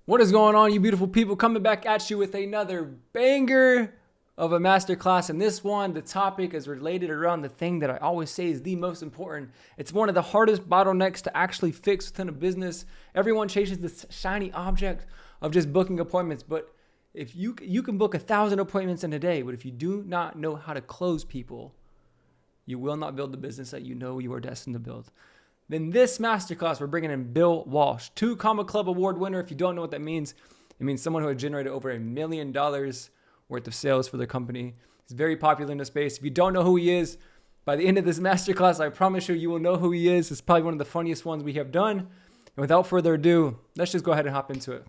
What is going on, you beautiful people? Coming back at you with another banger of a masterclass. And this one, the topic is related around the thing that I always say is the most important. It's one of the hardest bottlenecks to actually fix within a business. Everyone chases this shiny object of just booking appointments, but if you can book 1,000 appointments in a day, but if you do not know how to close people, you will not build the business that you know you are destined to build. Then this masterclass, we're bringing in Bill Walsh, 2 Comma Club Award winner. If you don't know what that means, it means someone who has generated over $1 million worth of sales for their company. He's very popular in the space. If you don't know who he is, by the end of this masterclass, I promise you, you will know who he is. It's probably one of the funniest ones we have done. And without further ado, let's just go ahead and hop into it.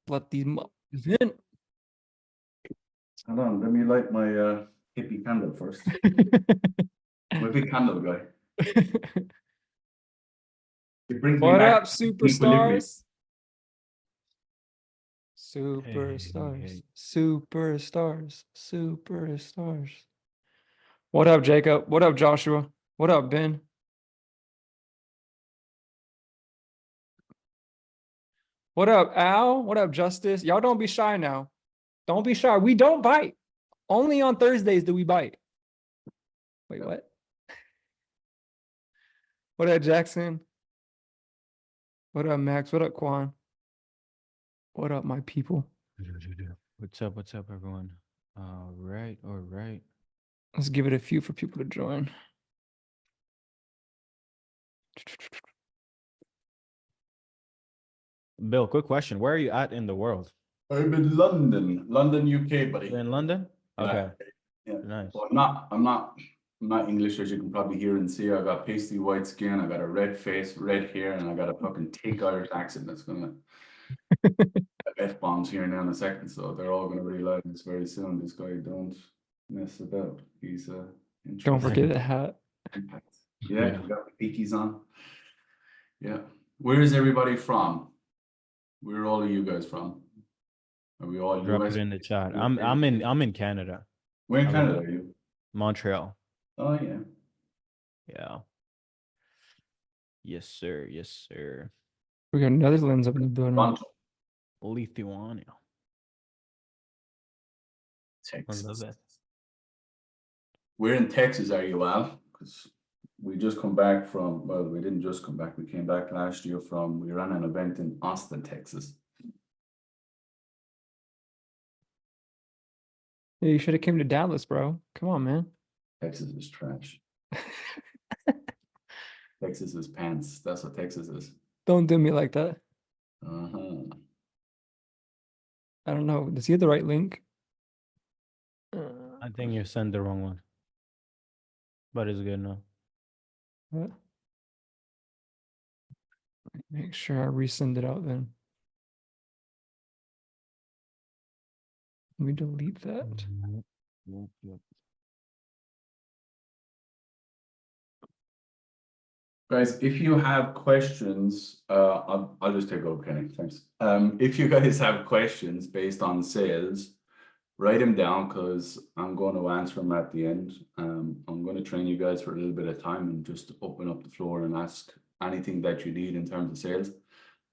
Let these in. Hold on, let me light my hippie candle first. I'm a big candle guy. It brings me What back up, to equilibrium. superstars? Superstars, Hey. superstars, superstars. What up, Jacob? What up, Joshua? What up, Ben? What up, Al? What up, Justice? Y'all don't be shy now. Don't be shy. We don't bite. Only on Thursdays do we bite. Wait, what? What up, Jackson? What up, Max? What up, Quan? What up, my people? What's up? What's up, everyone? All right, all right. Let's give it a few for people to join. Bill, quick question. Where are you at in the world? I'm in London, UK, buddy. You're in London? Yeah. Okay. Yeah. Nice. Well, I'm not English, as you can probably hear and see. I got pasty white skin, I got a red face, red hair, and I got a fucking thick Irish accent that's gonna F-bombs here now in a second, so they're all gonna realize this very soon. This guy don't mess about. He's Don't interesting forget the hat. impact. Yeah, Yeah. we got the peakies on. Yeah. Where is everybody from? Where are all of you guys from? Are we all Drop US? it in the chat. I'm in Canada, Where in I live Canada in- are you? Montreal. Oh yeah. Yeah. Yes, sir. Yes, sir. We got Netherlands up in the building. Toronto, Lithuania. I Texas. love it. Where in Texas are you, Al? Because we just come back from, well, we didn't just come back. We came back last year we ran an event in Austin, Texas. Yeah, you should have came to Dallas, bro. Come on, man. Texas is trash. Texas is pants. That's what Texas is. Don't do me like that. Uh-huh. I don't know. Does he have the right link? I think you sent the wrong one. But it's good now. What? Make sure I resend it out then. Let me delete that. Yep. Guys, if you have questions, I'll just take over, Kenny. Thanks. If you guys have questions based on sales, write them down because I'm going to answer them at the end. I'm going to train you guys for a little bit of time and just open up the floor and ask anything that you need in terms of sales.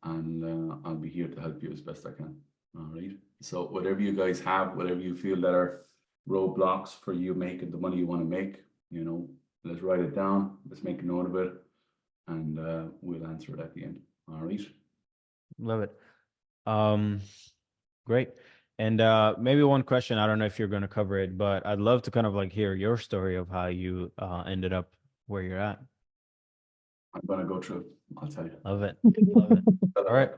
And I'll be here to help you as best I can. All right. So whatever you guys have, whatever you feel that are roadblocks for you making the money you want to make, let's write it down. Let's make a note of it. And we'll answer it at the end. All right. Love it. Great. And maybe one question, I don't know if you're going to cover it, but I'd love to kind of like hear your story of how you ended up where you're at. I'm gonna go through it. I'll tell you. Love it. Love it. All right.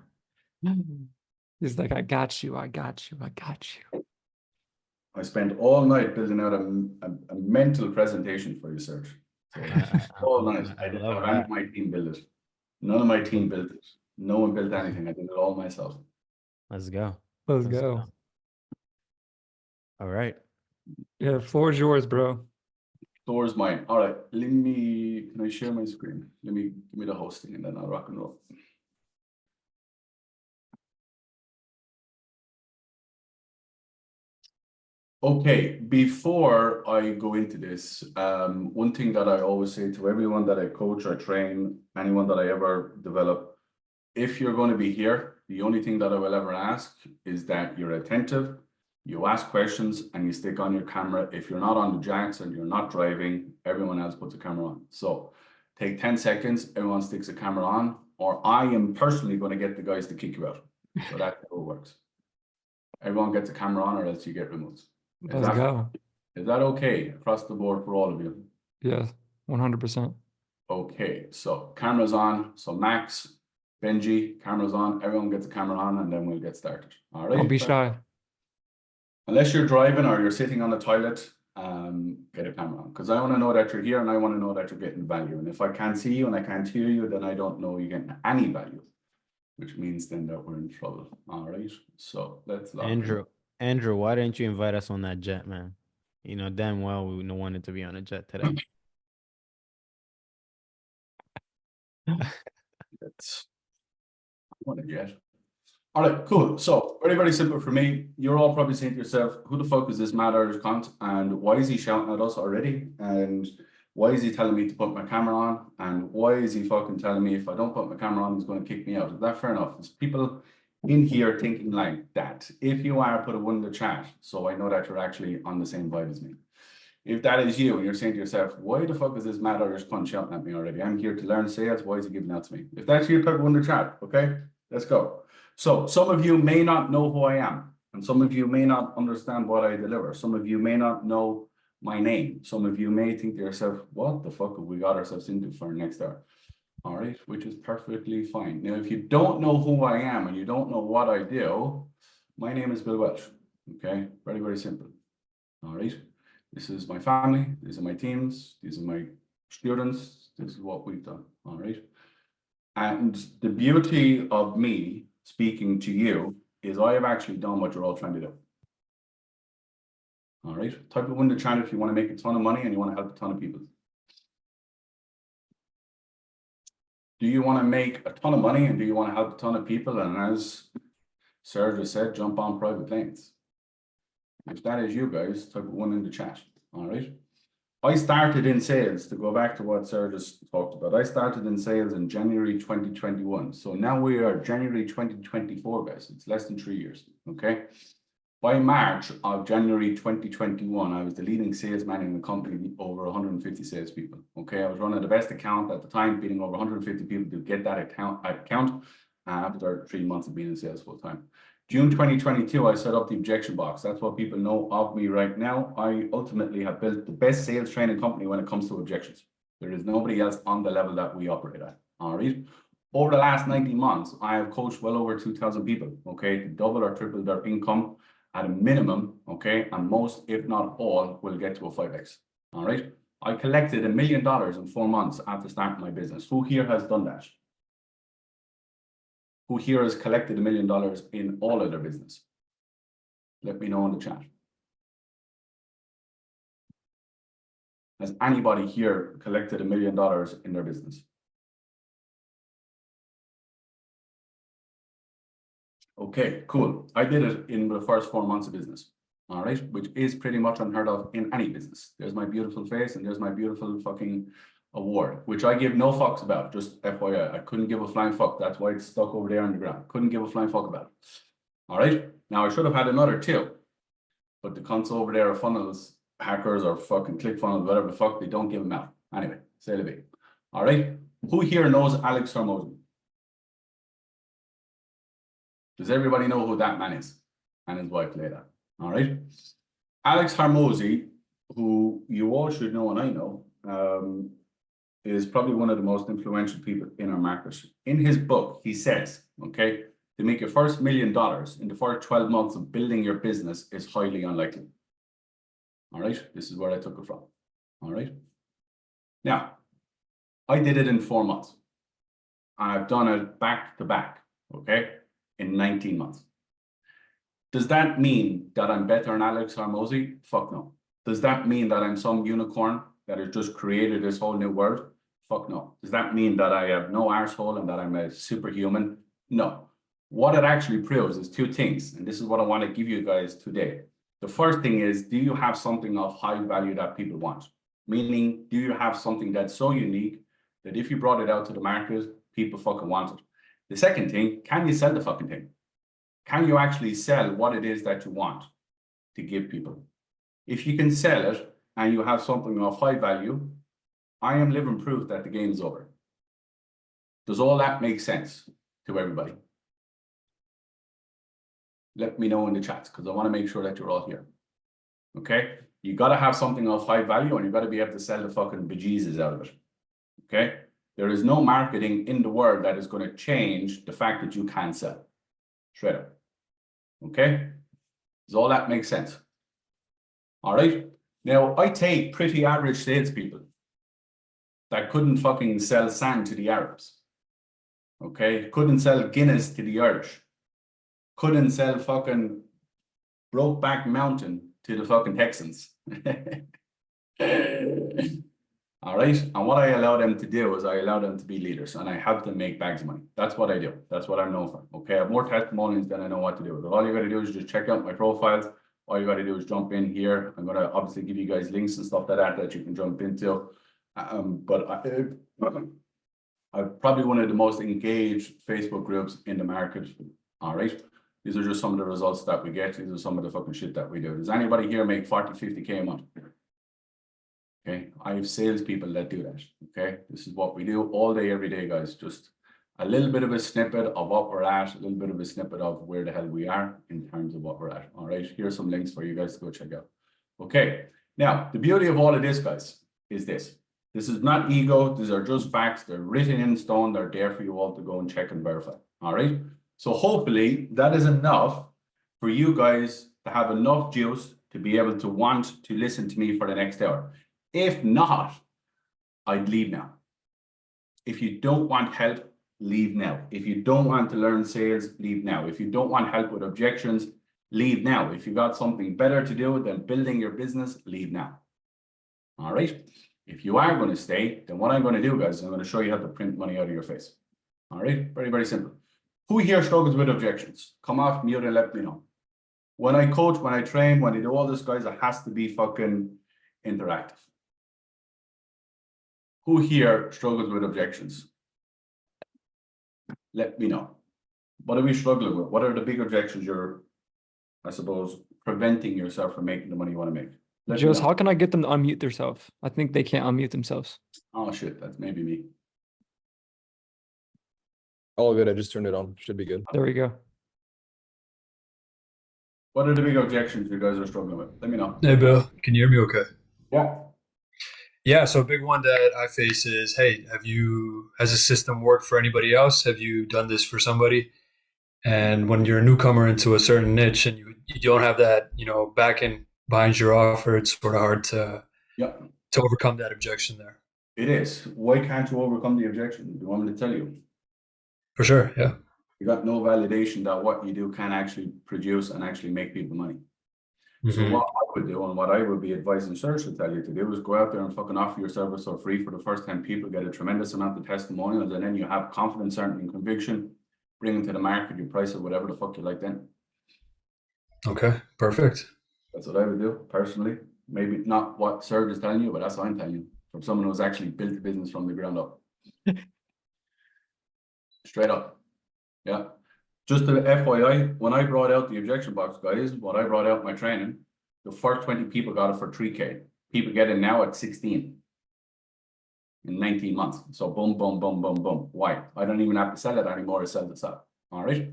He's like, I got you. I got you. I got you. I spent all night building out a mental presentation for research. So, all night. I did love have any that. of my team build it. None of my team built it. No one built anything. I did it all myself. Let's go. Let's go. All right. Yeah, floor is yours, bro. Door's mine. All right. Can I share my screen? Give me the hosting and then I'll rock and roll. Okay, before I go into this, one thing that I always say to everyone that I coach or train, anyone that I ever develop, if you're going to be here, the only thing that I will ever ask is that you're attentive, you ask questions, and you stick on your camera. If you're not on the jacks and you're not driving, everyone else puts a camera on. So take 10 seconds, everyone sticks a camera on, or I am personally going to get the guys to kick you out. So that's how it works. Everyone gets a camera on or else you get removed. Let's go. Is that okay across the board for all of you? Yes, 100%. Okay, so cameras on. So Max, Benji, cameras on. Everyone gets a camera on and then we'll get started. All right. Don't be shy. Unless you're driving or you're sitting on the toilet, get a camera on. Because I want to know that you're here and I want to know that you're getting value. And if I can't see you and I can't hear you, then I don't know you're getting any value, which means then that we're in trouble. All right. So let's log in. Andrew, why didn't you invite us on that jet, man? You know damn well we wanted to be on a jet today. That's what a jet. All right, cool. So very, very simple for me. You're all probably saying to yourself, who the fuck is this mad Irish cunt? And why is he shouting at us already? And why is he telling me to put my camera on? And why is he fucking telling me if I don't put my camera on, he's going to kick me out? Is that fair enough? There's people in here thinking like that. If you are, put a one in the chat so I know that you're actually on the same vibe as me. If that is you and you're saying to yourself, why the fuck is this mad Irish cunt shouting at me already? I'm here to learn sales. Why is he giving that to me? If that's you, put one in the chat. Okay, let's go. So some of you may not know who I am, and some of you may not understand what I deliver. Some of you may not know my name. Some of you may think to yourself, what the fuck have we got ourselves into for next hour? All right, which is perfectly fine. Now, if you don't know who I am and you don't know what I do, my name is Bill Welsh. Okay, very, very simple. All right, this is my family. These are my teams. These are my students. This is what we've done. All right. And the beauty of me speaking to you is I have actually done what you're all trying to do. All right, type it in the chat if you want to make a ton of money and you want to help a ton of people. Do you want to make a ton of money and do you want to help a ton of people? And as Sarah just said, jump on private planes. If that is you guys, type one in the chat. All right. I started in sales, to go back to what Sarah just talked about. I started in sales in January 2021. So now we are January 2024, guys. It's less than 3 years, okay? By March of January 2021, I was the leading salesman in the company, over 150 salespeople, okay? I was running the best account at the time, beating over 150 people to get that account after 3 months of being in sales full time. June 2022, I set up the objection box. That's what people know of me right now. I ultimately have built the best sales training company when it comes to objections. There is nobody else on the level that we operate at. All right. Over the last 19 months, I have coached well over 2,000 people, okay, to double or triple their income at a minimum, okay, and most, if not all, will get to a 5x. All right. I collected $1 million in 4 months after starting my business. Who here has done that? Who here has collected $1 million in all of their business? Let me know in the chat. Has anybody here collected $1 million in their business? Okay, cool. I did it in the first 4 months of business. All right, which is pretty much unheard of in any business. There's my beautiful face and there's my beautiful fucking award, which I give no fucks about, just FYI. I couldn't give a flying fuck. That's why it's stuck over there on the ground. Couldn't give a flying fuck about it. All right. Now I should have had another too, but the cunts over there are funnels, hackers or fucking click funnels, whatever the fuck, they don't give them out. Anyway, say the big. All right. Who here knows Alex Hormozy? Does everybody know who that man is? And his wife Leila. All right. Alex Hormozy, who you all should know and I know, is probably one of the most influential people in our market. In his book, he says, okay, to make your first $1 million in the first 12 months of building your business is highly unlikely. All right, this is where I took it from. All right. Now, I did it in 4 months. I've done it back to back, okay, in 19 months. Does that mean that I'm better than Alex Hormozy? Fuck no. Does that mean that I'm some unicorn that has just created this whole new world? Fuck no. Does that mean that I have no arsehole and that I'm a superhuman? No. What it actually proves is 2 things, and this is what I want to give you guys today. The first thing is, do you have something of high value that people want? Meaning, do you have something that's so unique that if you brought it out to the market, people fucking want it? The second thing, can you sell the fucking thing? Can you actually sell what it is that you want to give people? If you can sell it and you have something of high value, I am living proof that the game is over. Does all that make sense to everybody? Let me know in the chats because I want to make sure that you're all here. Okay? You got to have something of high value and you got to be able to sell the fucking bejesus out of it. Okay? There is no marketing in the world that is going to change the fact that you can sell. Straight up. Okay? Does all that make sense? All right? Now, I take pretty average salespeople that couldn't fucking sell sand to the Arabs. Okay? Couldn't sell Guinness to the Irish. Couldn't sell fucking Brokeback Mountain to the fucking Texans. All right. And what I allow them to do is I allow them to be leaders and I help them make bags of money. That's what I do. That's what I'm known for. Okay. I have more testimonials than I know what to do with. All you got to do is just check out my profiles. All you got to do is jump in here. I'm going to obviously give you guys links and stuff like that that you can jump into. But I'm probably one of the most engaged Facebook groups in the market. All right. These are just some of the results that we get. These are some of the fucking shit that we do. Does anybody here make 40, 50K a month? Okay, I have salespeople that do that. Okay, this is what we do all day, every day, guys. Just a little bit of a snippet of what we're at, a little bit of a snippet of where the hell we are in terms of what we're at. All right, here's some links for you guys to go check out. Okay, now the beauty of all of this, guys, is this. This is not ego. These are just facts. They're written in stone. They're there for you all to go and check and verify. All right. So hopefully that is enough for you guys to have enough juice to be able to want to listen to me for the next hour. If not, I'd leave now. If you don't want help, leave now. If you don't want to learn sales, leave now. If you don't want help with objections, leave now. If you got something better to do than building your business, leave now. All right. If you are going to stay, then what I'm going to do, guys, is I'm going to show you how to print money out of your face. All right. Very, very simple. Who here struggles with objections? Come off mute and let me know. When I coach, when I train, when I do all this, guys, it has to be fucking interactive. Who here struggles with objections? Let me know. What are we struggling with? What are the big objections you're, I suppose, preventing yourself from making the money you want to make? Just how can I get them to unmute themselves? I think they can't unmute themselves. Oh shit, that's maybe me. All good. I just turned it on. Should be good. There we go. What are the big objections you guys are struggling with? Let me know. Hey, Bill, can you hear me okay? Yeah. Yeah, so a big one that I face is, hey, has this system worked for anybody else? Have you done this for somebody? And when you're a newcomer into a certain niche and you don't have that, backing behind your offer, it's sort of hard to overcome that objection there. It is. Why can't you overcome the objection? Do you want me to tell you? For sure, yeah. You got no validation that what you do can actually produce and actually make people money. So what I would do and what I would be advising Serge to tell you to do is go out there and fucking offer your service for free for the first 10 people, get a tremendous amount of testimonials, and then you have confidence, certainty, and conviction, bring it to the market, you price it, whatever the fuck you like then. Okay, perfect. That's what I would do personally. Maybe not what Serge is telling you, but that's what I'm telling you from someone who's actually built the business from the ground up. Straight up. Yeah. Just the FYI, when I brought out the objection box, guys, when I brought out my training, the first 20 people got it for 3K. People get it now at 16 in 19 months. So boom, boom, boom, boom, boom. Why? I don't even have to sell it anymore. I sell this up. All right.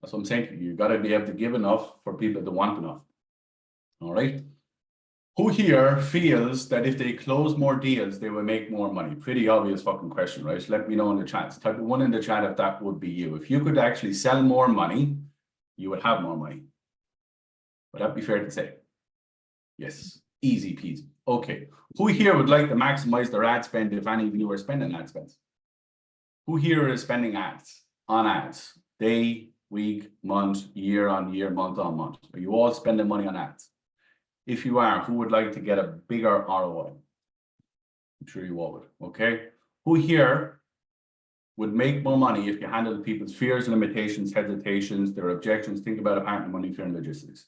That's what I'm saying to you. You got to be able to give enough for people to want enough. All right. Who here feels that if they close more deals, they will make more money? Pretty obvious fucking question, right? So let me know in the chat. Type of one in the chat if that would be you. If you could actually sell more money, you would have more money. Would that be fair to say? Yes. Easy peasy. Okay. Who here would like to maximize their ad spend if any of you are spending ad spends? Who here is spending ads on ads? Day, week, month, year on year, month on month. Are you all spending money on ads? If you are, who would like to get a bigger ROI? I'm sure you all would. Okay. Who here would make more money if you handle people's fears, limitations, hesitations, their objections? Think about apartment money, fear, and logistics.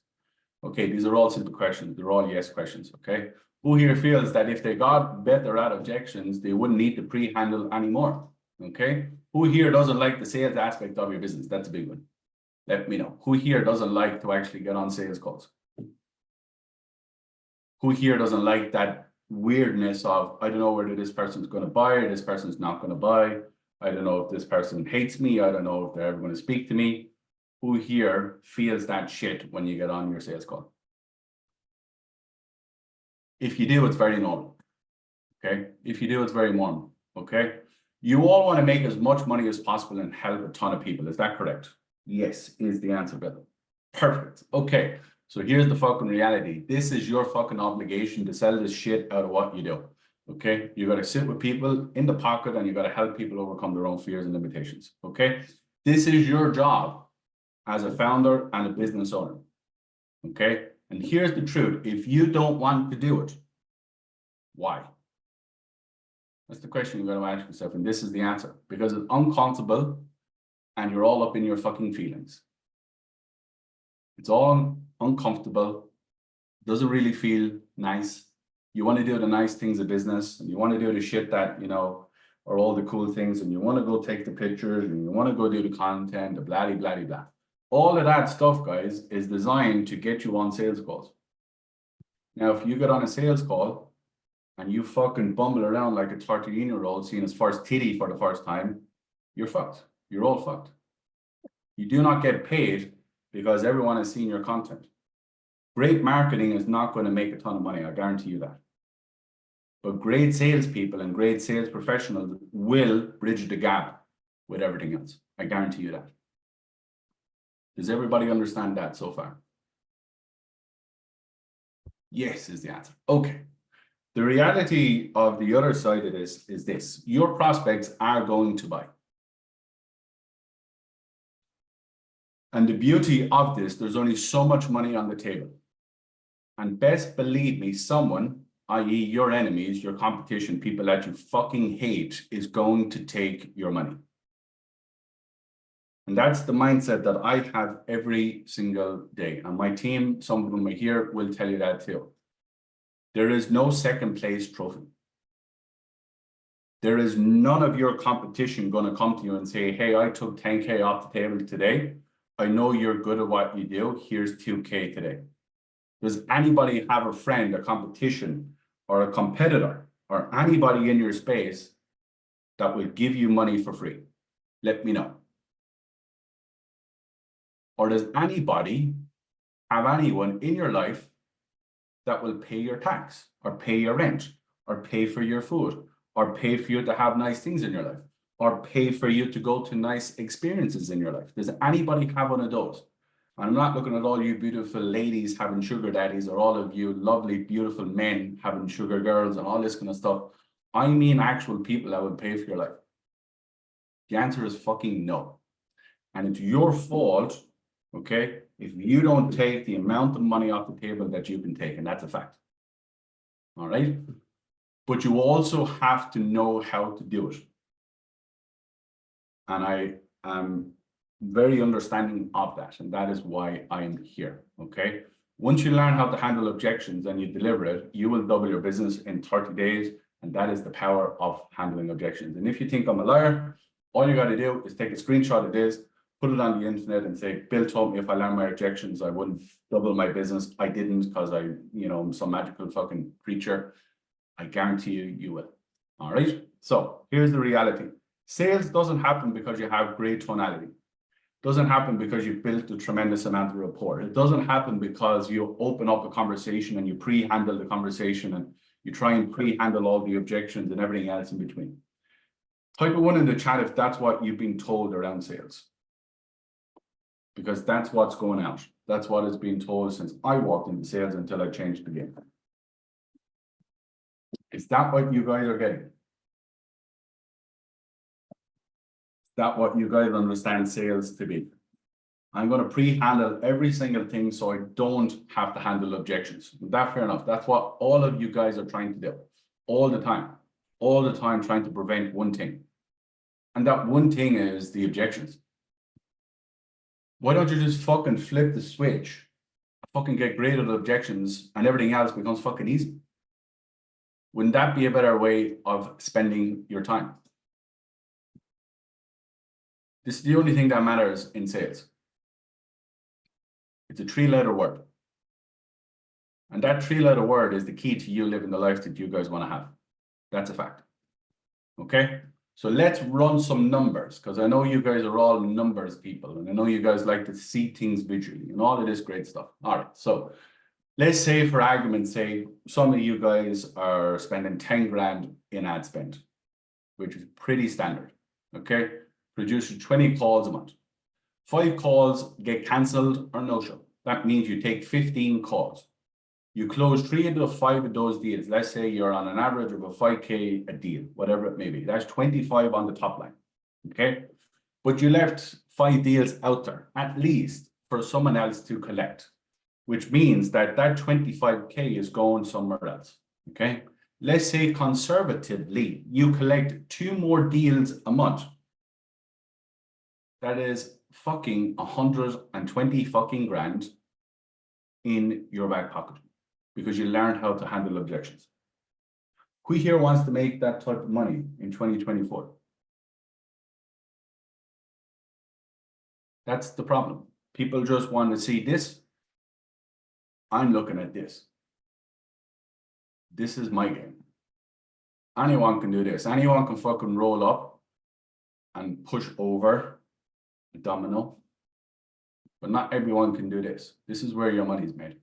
Okay, these are all simple questions. They're all yes questions, okay? Who here feels that if they got better at objections, they wouldn't need to pre-handle anymore, okay? Who here doesn't like the sales aspect of your business? That's a big one. Let me know. Who here doesn't like to actually get on sales calls? Who here doesn't like that weirdness of, I don't know whether this person's going to buy or this person's not going to buy. I don't know if this person hates me. I don't know if they're ever going to speak to me. Who here feels that shit when you get on your sales call? If you do, it's very normal. Okay. If you do, it's very normal. Okay. You all want to make as much money as possible and help a ton of people. Is that correct? Yes, is the answer, Bill. Perfect. Okay. So here's the fucking reality. This is your fucking obligation to sell this shit out of what you do. Okay. You got to sit with people in the pocket and you got to help people overcome their own fears and limitations. Okay. This is your job as a founder and a business owner. Okay. And here's the truth. If you don't want to do it, why? That's the question you're going to ask yourself. And this is the answer. Because it's uncomfortable and you're all up in your fucking feelings. It's all uncomfortable. Doesn't really feel nice. You want to do the nice things of business and you want to do the shit that, you know, are all the cool things, and you want to go take the pictures and you want to go do the content, the blah, blah, blah, blah. All of that stuff, guys, is designed to get you on sales calls. Now, if you get on a sales call and you fucking bumble around like a 13-year-old seeing his first titty for the first time, you're fucked. You're all fucked. You do not get paid because everyone has seen your content. Great marketing is not going to make a ton of money, I guarantee you that. But great salespeople and great sales professionals will bridge the gap with everything else. I guarantee you that. Does everybody understand that so far? Yes is the answer. Okay. The reality of the other side of this is this. Your prospects are going to buy. And the beauty of this, there's only so much money on the table. And best believe me, someone, i.e. your enemies, your competition, people that you fucking hate, is going to take your money. And that's the mindset that I have every single day. And my team, some of them are here, will tell you that too. There is no second place trophy. There is none of your competition going to come to you and say, hey, I took 10K off the table today. I know you're good at what you do. Here's 2K today. Does anybody have a friend, a competition, or a competitor, or anybody in your space that will give you money for free? Let me know. Or does anybody have anyone in your life that will pay your tax, or pay your rent, or pay for your food, or pay for you to have nice things in your life, or pay for you to go to nice experiences in your life? Does anybody have one of those? And I'm not looking at all you beautiful ladies having sugar daddies, or all of you lovely, beautiful men having sugar girls and all this kind of stuff. I mean actual people that would pay for your life. The answer is fucking no. And it's your fault, okay, if you don't take the amount of money off the table that you can take, and that's a fact. All right? But you also have to know how to do it. And I am very understanding of that, and that is why I am here, okay? Once you learn how to handle objections and you deliver it, you will double your business in 30 days, and that is the power of handling objections. And if you think I'm a liar, all you got to do is take a screenshot of this, put it on the internet and say, Bill told me if I learned my objections, I wouldn't double my business. I didn't because I, you know, I'm some magical fucking creature. I guarantee you, you will. All right. So here's the reality. Sales doesn't happen because you have great tonality. It doesn't happen because you've built a tremendous amount of rapport. It doesn't happen because you open up a conversation and you pre-handle the conversation and you try and pre-handle all the objections and everything else in between. Type a 1 in the chat if that's what you've been told around sales. Because that's what's going out. That's what has been told since I walked into sales until I changed the game. Is that what you guys are getting? Is that what you guys understand sales to be? I'm going to pre-handle every single thing so I don't have to handle objections. That's fair enough. That's what all of you guys are trying to do all the time trying to prevent one thing. And that one thing is the objections. Why don't you just fucking flip the switch fucking get graded objections and everything else becomes fucking easy. Wouldn't that be a better way of spending your time? This is the only thing that matters in sales. It's a 3-letter word. And that 3-letter word is the key to you living the life that you guys want to have. That's a fact. Okay? So let's run some numbers, because I know you guys are all numbers people, and I know you guys like to see things visually and all of this great stuff. All right, so let's say for argument's sake, some of you guys are spending 10 grand in ad spend, which is pretty standard. Okay? Produce 20 calls a month. 5 calls get cancelled or no show. That means you take 15 calls. You close 3 of the 5 of those deals. Let's say you're on an average of a 5K a deal, whatever it may be. That's 25 on the top line. Okay. But you left 5 deals out there, at least for someone else to collect, which means that that 25K is going somewhere else. Okay. Let's say conservatively, you collect 2 more deals a month. That is fucking 120 fucking grand in your back pocket, because you learned how to handle objections. Who here wants to make that type of money in 2024? That's the problem. People just want to see this. I'm looking at this. This is my game. Anyone can do this. Anyone can fucking roll up and push over a domino. But not everyone can do this. This is where your money's made.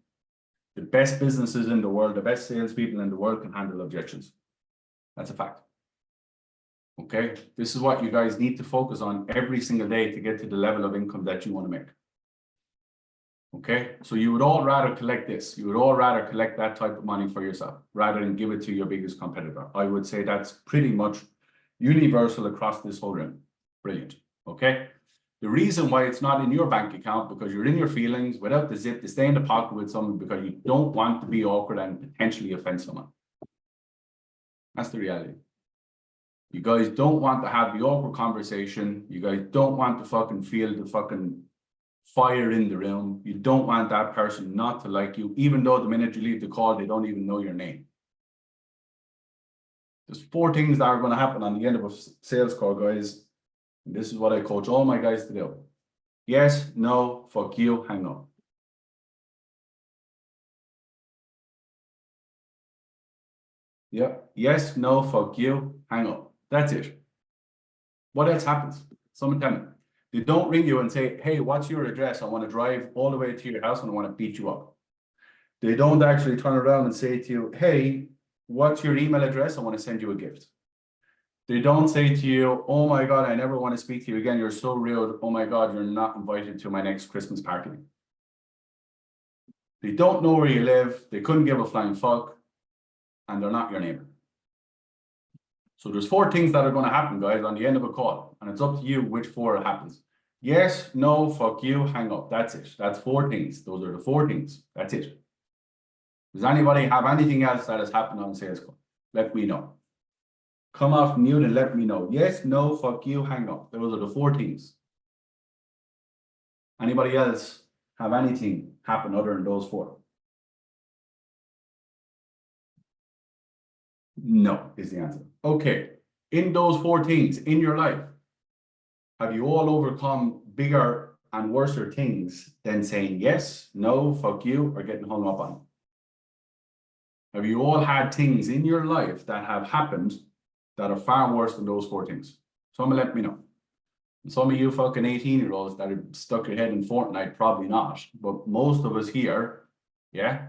The best businesses in the world, the best salespeople in the world can handle objections. That's a fact. Okay? This is what you guys need to focus on every single day to get to the level of income that you want to make. Okay? So you would all rather collect this. You would all rather collect that type of money for yourself rather than give it to your biggest competitor. I would say that's pretty much universal across this whole room. Brilliant. Okay? The reason why it's not in your bank account, because you're in your feelings without the zip to stay in the pocket with someone because you don't want to be awkward and potentially offend someone. That's the reality. You guys don't want to have the awkward conversation. You guys don't want to fucking feel the fucking fire in the room. You don't want that person not to like you, even though the minute you leave the call, they don't even know your name. There's 4 things that are going to happen on the end of a sales call, guys. This is what I coach all my guys to do. Yes, no, fuck you, hang up. Yeah, yes, no, fuck you, hang up. That's it. What else happens? Someone tell me. They don't ring you and say, hey, what's your address? I want to drive all the way to your house and I want to beat you up. They don't actually turn around and say to you, hey, what's your email address? I want to send you a gift. They don't say to you, oh my God, I never want to speak to you again. You're so rude. Oh my God, you're not invited to my next Christmas party. They don't know where you live. They couldn't give a flying fuck. And they're not your neighbor. So there's 4 things that are going to happen, guys, on the end of a call. And it's up to you which 4 happens. Yes, no, fuck you, hang up. That's it. That's 4 things. Those are the 4 things. That's it. Does anybody have anything else that has happened on a sales call? Let me know. Come off mute and let me know. Yes, no, fuck you, hang up. Those are the 4 things. Anybody else have anything happen other than those 4? No, is the answer. Okay. In those 4 things in your life, have you all overcome bigger and worser things than saying yes, no, fuck you, or getting hung up on? Have you all had things in your life that have happened that are far worse than those 4 things? Someone let me know. And some of you fucking 18-year-olds that are stuck your head in Fortnite, probably not. But most of us here, yeah,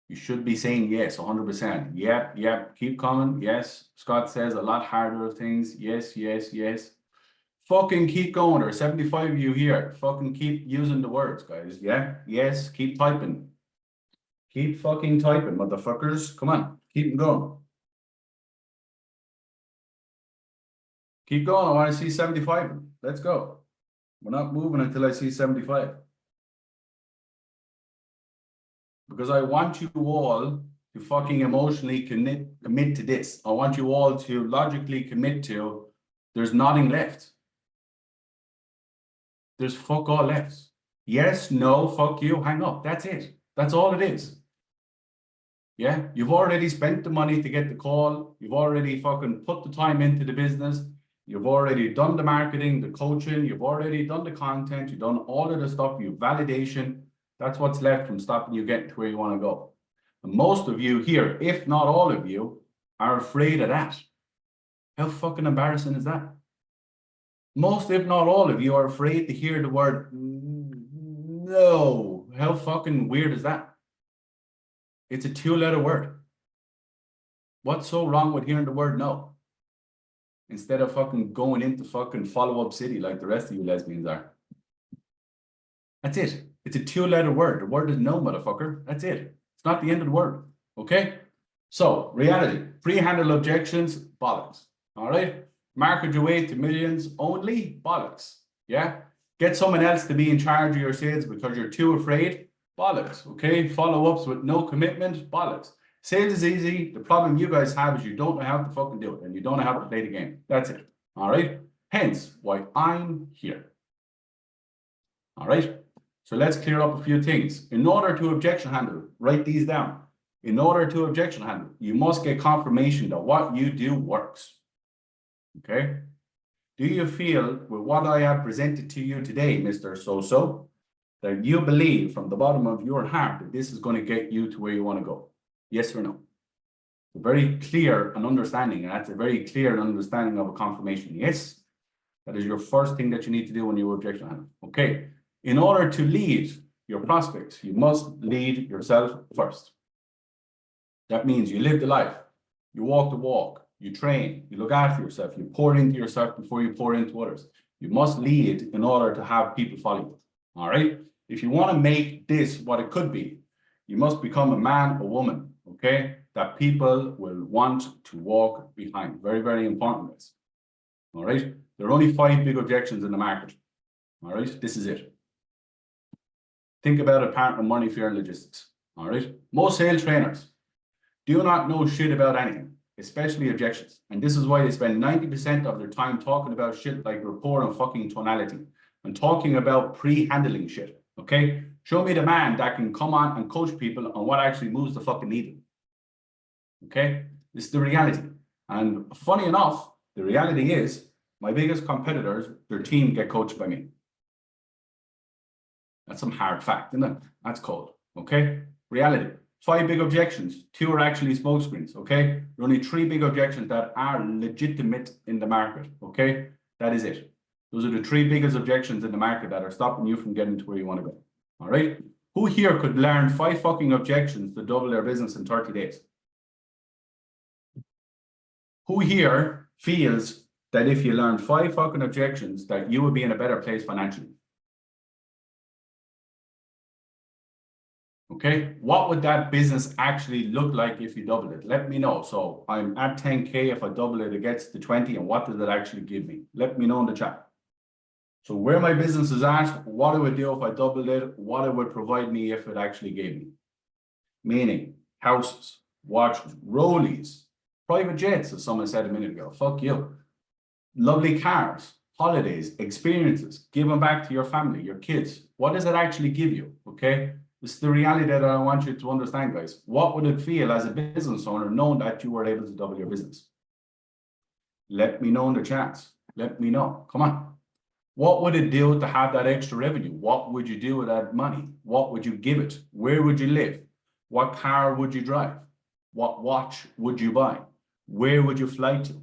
you should be saying yes, 100%. Yep, keep coming. Yes, Scott says a lot harder of things. Yes, yes, yes. Fucking keep going. There are 75 of you here. Fucking keep using the words, guys. Yeah, yes, keep typing. Keep fucking typing, motherfuckers. Come on, keep them going. Keep going. I want to see 75. Let's go. We're not moving until I see 75. Because I want you all to fucking emotionally commit to this. I want you all to logically commit to there's nothing left. There's fuck all left. Yes, no, fuck you, hang up. That's it. That's all it is. Yeah, you've already spent the money to get the call. You've already fucking put the time into the business. You've already done the marketing, the coaching. You've already done the content. You've done all of the stuff. You've validation. That's what's left from stopping you getting to where you want to go. And most of you here, if not all of you, are afraid of that. How fucking embarrassing is that? Most, if not all of you, are afraid to hear the word no. How fucking weird is that? It's a 2-letter word. What's so wrong with hearing the word no? Instead of fucking going into fucking follow-up city like the rest of you lesbians are. That's it. It's a 2-letter word. The word is no, motherfucker. That's it. It's not the end of the word. Okay? So, reality. Pre-handle objections, bollocks. All right? Market your way to millions only, bollocks. Yeah? Get someone else to be in charge of your sales because you're too afraid, bollocks. Okay? Follow-ups with no commitment, bollocks. Sales is easy. The problem you guys have is you don't know how to fucking do it and you don't know how to play the game. That's it. All right? Hence why I'm here. All right? So let's clear up a few things. In order to objection handle, write these down. In order to objection handle, you must get confirmation that what you do works. Okay? Do you feel with what I have presented to you today, Mr. So-so, that you believe from the bottom of your heart that this is going to get you to where you want to go? Yes or no? Very clear and understanding, and that's a very clear and understanding of a confirmation. Yes, that is your first thing that you need to do when you objection handle. Okay. In order to lead your prospects, you must lead yourself first. That means you live the life, you walk the walk, you train, you look after yourself, you pour into yourself before you pour into others. You must lead in order to have people follow you. All right. If you want to make this what it could be, you must become a man or woman, okay, that people will want to walk behind. Very, very important. This. All right. There are only 5 big objections in the market. All right. This is it. Think about a partner, money, fear, and logistics. All right. Most sales trainers do not know shit about anything, especially objections. And this is why they spend 90% of their time talking about shit like rapport and fucking tonality and talking about pre-handling shit. Okay. Show me the man that can come on and coach people on what actually moves the fucking needle. Okay. This is the reality. And funny enough, the reality is my biggest competitors, their team get coached by me. That's some hard fact, isn't it? That's cold. Okay. Reality. 5 big objections. 2 are actually smokescreens. Okay. There are only 3 big objections that are legitimate in the market. Okay. That is it. Those are the 3 biggest objections in the market that are stopping you from getting to where you want to go. All right. Who here could learn 5 fucking objections to double their business in 30 days? Who here feels that if you learn 5 fucking objections that you would be in a better place financially? Okay, what would that business actually look like if you double it? Let me know. So I'm at 10K. If I double it, it gets to 20. And what does it actually give me? Let me know in the chat. So where my business is at, what it would do if I doubled it, what it would provide me if it actually gave me. Meaning houses, watches, rollies, private jets, as someone said a minute ago. Fuck you. Lovely cars, holidays, experiences, giving back to your family, your kids. What does it actually give you? Okay. This is the reality that I want you to understand, guys. What would it feel as a business owner knowing that you were able to double your business? Let me know in the chats. Let me know. Come on. What would it do to have that extra revenue? What would you do with that money? What would you give it? Where would you live? What car would you drive? What watch would you buy? Where would you fly to?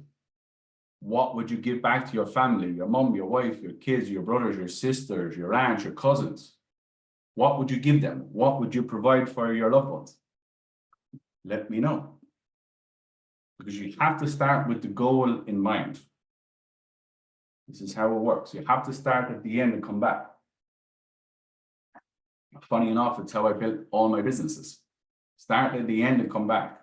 What would you give back to your family, your mom, your wife, your kids, your brothers, your sisters, your aunts, your cousins? What would you give them? What would you provide for your loved ones? Let me know. Because you have to start with the goal in mind. This is how it works. You have to start at the end and come back. Funny enough, it's how I built all my businesses. Start at the end and come back.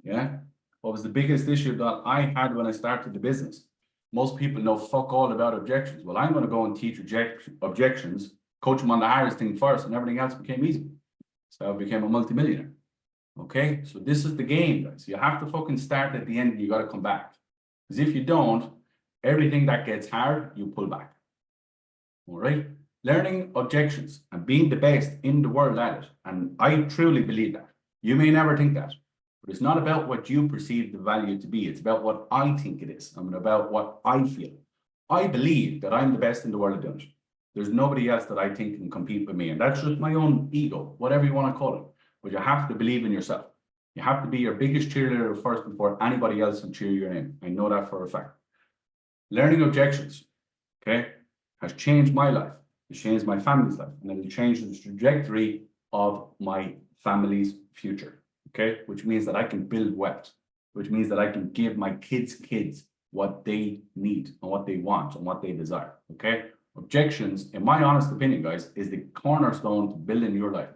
Yeah. What was the biggest issue that I had when I started the business? Most people know fuck all about objections. Well, I'm going to go and teach objections, coach them on the hardest thing first, and everything else became easy. So I became a multimillionaire. Okay, so this is the game, guys. You have to fucking start at the end and you got to come back. Because if you don't, everything that gets hard, you pull back. All right. Learning objections and being the best in the world at it. And I truly believe that. You may never think that, but it's not about what you perceive the value to be. It's about what I think it is and about what I feel. I believe that I'm the best in the world at doing it. There's nobody else that I think can compete with me. And that's just my own ego, whatever you want to call it. But you have to believe in yourself. You have to be your biggest cheerleader first before anybody else can cheer your name. I know that for a fact. Learning objections, okay, has changed my life. It's changed my family's life. And it'll change the trajectory of my family's future, okay? Which means that I can build wealth, which means that I can give my kids' what they need and what they want and what they desire, okay? Objections, in my honest opinion, guys, is the cornerstone to building your life.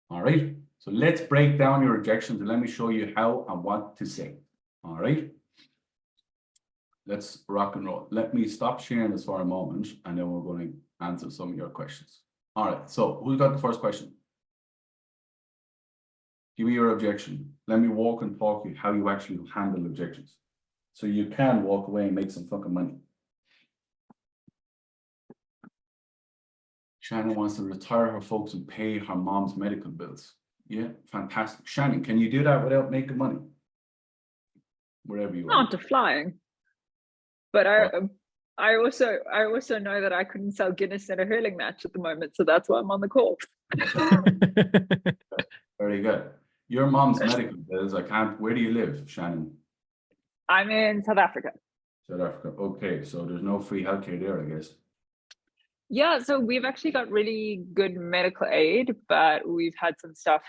All right, so let's break down your objections and let me show you how and what to say. All right, let's rock and roll. Let me stop sharing this for a moment and then we're going to answer some of your questions. All right, so who's got the first question? Give me your objection. Let me walk and talk you how you actually handle objections. So you can walk away and make some fucking money. Shannon wants to retire her folks and pay her mom's medical bills. Yeah, fantastic. Shannon, can you do that without making money? Wherever you are. Not to flying. But I also know that I couldn't sell Guinness in a hurling match at the moment, so that's why I'm on the call. Very good. Your mom's medical bills, where do you live, Shannon? I'm in South Africa. South Africa. Okay, so there's no free healthcare there, I guess. Yeah, so we've actually got really good medical aid, but we've had some stuff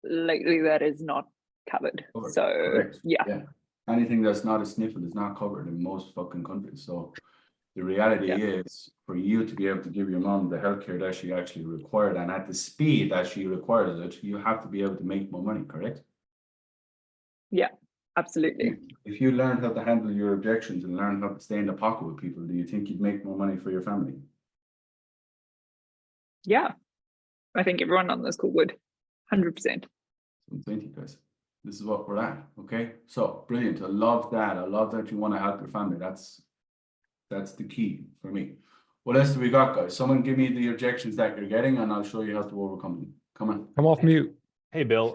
lately that is not covered. So Correct. yeah. Anything that's not a sniffle is not covered in most fucking countries. So the reality is for you to be able to give your mom the healthcare that she actually required and at the speed that she requires it, you have to be able to make more money, correct? Yeah, absolutely. If you learned how to handle your objections and learn how to stay in the pocket with people, do you think you'd make more money for your family? Yeah, I think everyone on this call would, 100%. Thank you, guys. This is what we're at. Okay, so brilliant. I love that. I love that you want to help your family. That's the key for me. What else do we got, guys? Someone give me the objections that you're getting, and I'll show you how to overcome them. Come on. Come off mute. Hey, Bill.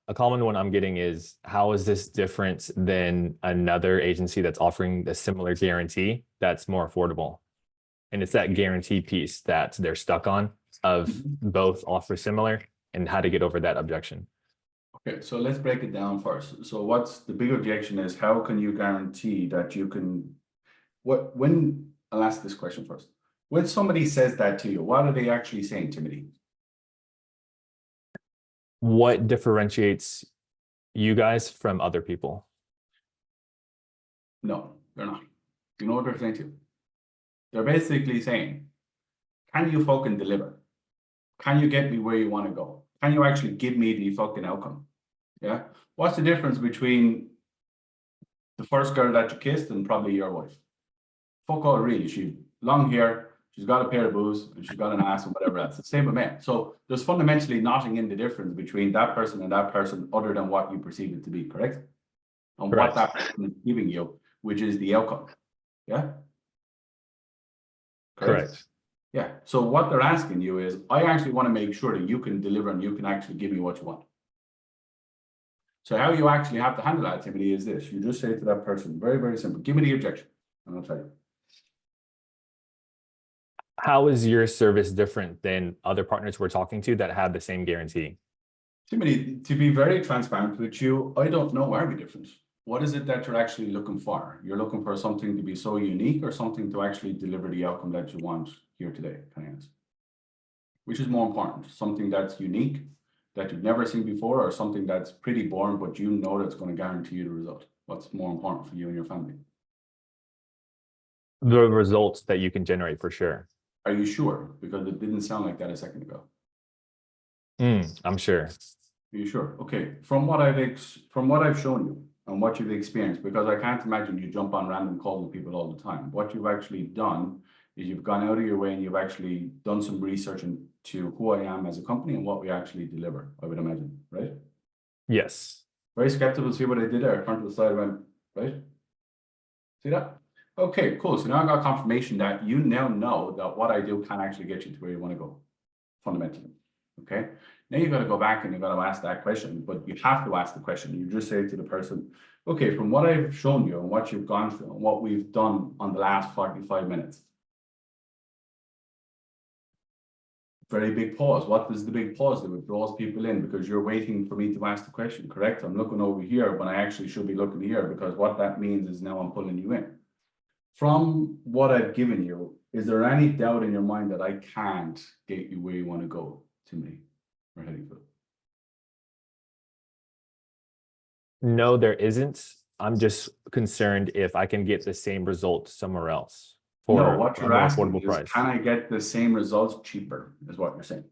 A common one I'm getting is, how is this different than another agency that's offering a similar guarantee that's more affordable? And it's that guarantee piece that they're stuck on, of both offer similar, and how to get over that objection. Okay, so let's break it down first. So what's the big objection is, how can you guarantee that you can, I'll ask this question first. When somebody says that to you, what are they actually saying, Timothy? What differentiates you guys from other people? No, they're not. You know what they're saying to you? They're basically saying, can you fucking deliver? Can you get me where you want to go? Can you actually give me the fucking outcome? Yeah. What's the difference between the first girl that you kissed and probably your wife? Fuck all, really. She's long hair, she's got a pair of boobs, and she's got an ass and whatever else. The same with men. So there's fundamentally nothing in the difference between that person and that person other than what you perceive it to be, correct? And Correct. what that person is giving you, which is the outcome. Yeah. Correct. Yeah. So what they're asking you is, I actually want to make sure that you can deliver and you can actually give me what you want. So how you actually have to handle that, Timothy, is this. You just say to that person, very, very simple, give me the objection, and I'll tell you. How is your service different than other partners we're talking to that have the same guarantee? Timothy, to be very transparent with you, I don't know why we're different. What is it that you're actually looking for? You're looking for something to be so unique or something to actually deliver the outcome that you want here today, can I ask? Which is more important? Something that's unique, that you've never seen before, or something that's pretty boring, but you know that's going to guarantee you the result? What's more important for you and your family? The results that you can generate, for sure. Are you sure? Because it didn't sound like that a second ago. I'm sure. Are you sure? Okay. From what I've shown you and what you've experienced, because I can't imagine you jump on random calls with people all the time. What you've actually done is you've gone out of your way and you've actually done some research into who I am as a company and what we actually deliver, I would imagine, right? Yes. Very skeptical. See what I did there? I turned to the side and went, right? See that? Okay, cool. So now I got confirmation that you now know that what I do can actually get you to where you want to go, fundamentally. Okay. Now you got to go back and you got to ask that question, but you have to ask the question. You just say to the person, okay, from what I've shown you and what you've gone through and what we've done on the last 45 minutes. Very big pause. What does the big pause do? It draws people in because you're waiting for me to ask the question, correct? I'm looking over here when I actually should be looking here, because what that means is now I'm pulling you in. From what I've given you, is there any doubt in your mind that I can't get you where you want to go to me? Or how do you feel? No, there isn't. I'm just concerned if I can get the same result somewhere else for No, what a you're more asking affordable is, price. can I get the same results cheaper, is what you're saying.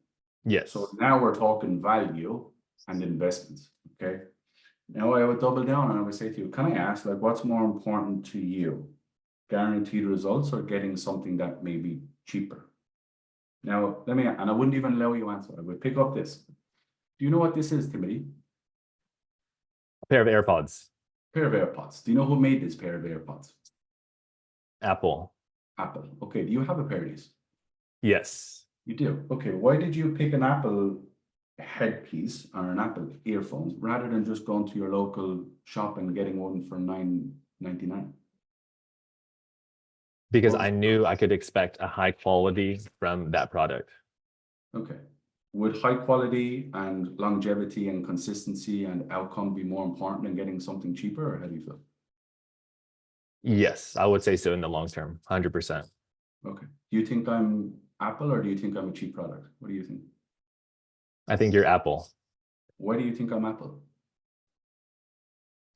Yes. So now we're talking value and investments, okay? Now I would double down and I would say to you, can I ask, like, what's more important to you? Guaranteed results or getting something that may be cheaper? Now, and I wouldn't even allow you to answer. I would pick up this. Do you know what this is, Timothy? A pair of AirPods. Pair of AirPods. Do you know who made this pair of AirPods? Apple. Apple. Okay, do you have a pair of these? Yes. You do? Okay, why did you pick an Apple headpiece or an Apple earphones rather than just going to your local shop and getting one for $9.99? Because Well, I knew I could expect a high quality from that product. Okay. Would high quality and longevity and consistency and outcome be more important than getting something cheaper, or how do you feel? Yes, I would say so in the long term, 100%. Okay. Do you think I'm Apple or do you think I'm a cheap product? What do you think? I think you're Apple. Why do you think I'm Apple?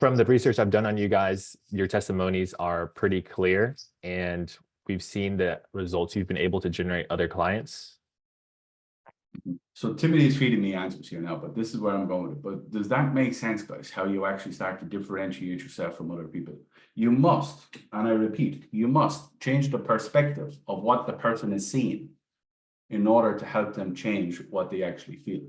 From the research I've done on you guys, your testimonies are pretty clear, and we've seen the results you've been able to generate other clients. So Timothy's feeding me answers here now, but this is where I'm going with it. But does that make sense, guys? How you actually start to differentiate yourself from other people? You must, and I repeat, you must change the perspective of what the person is seeing in order to help them change what they actually feel.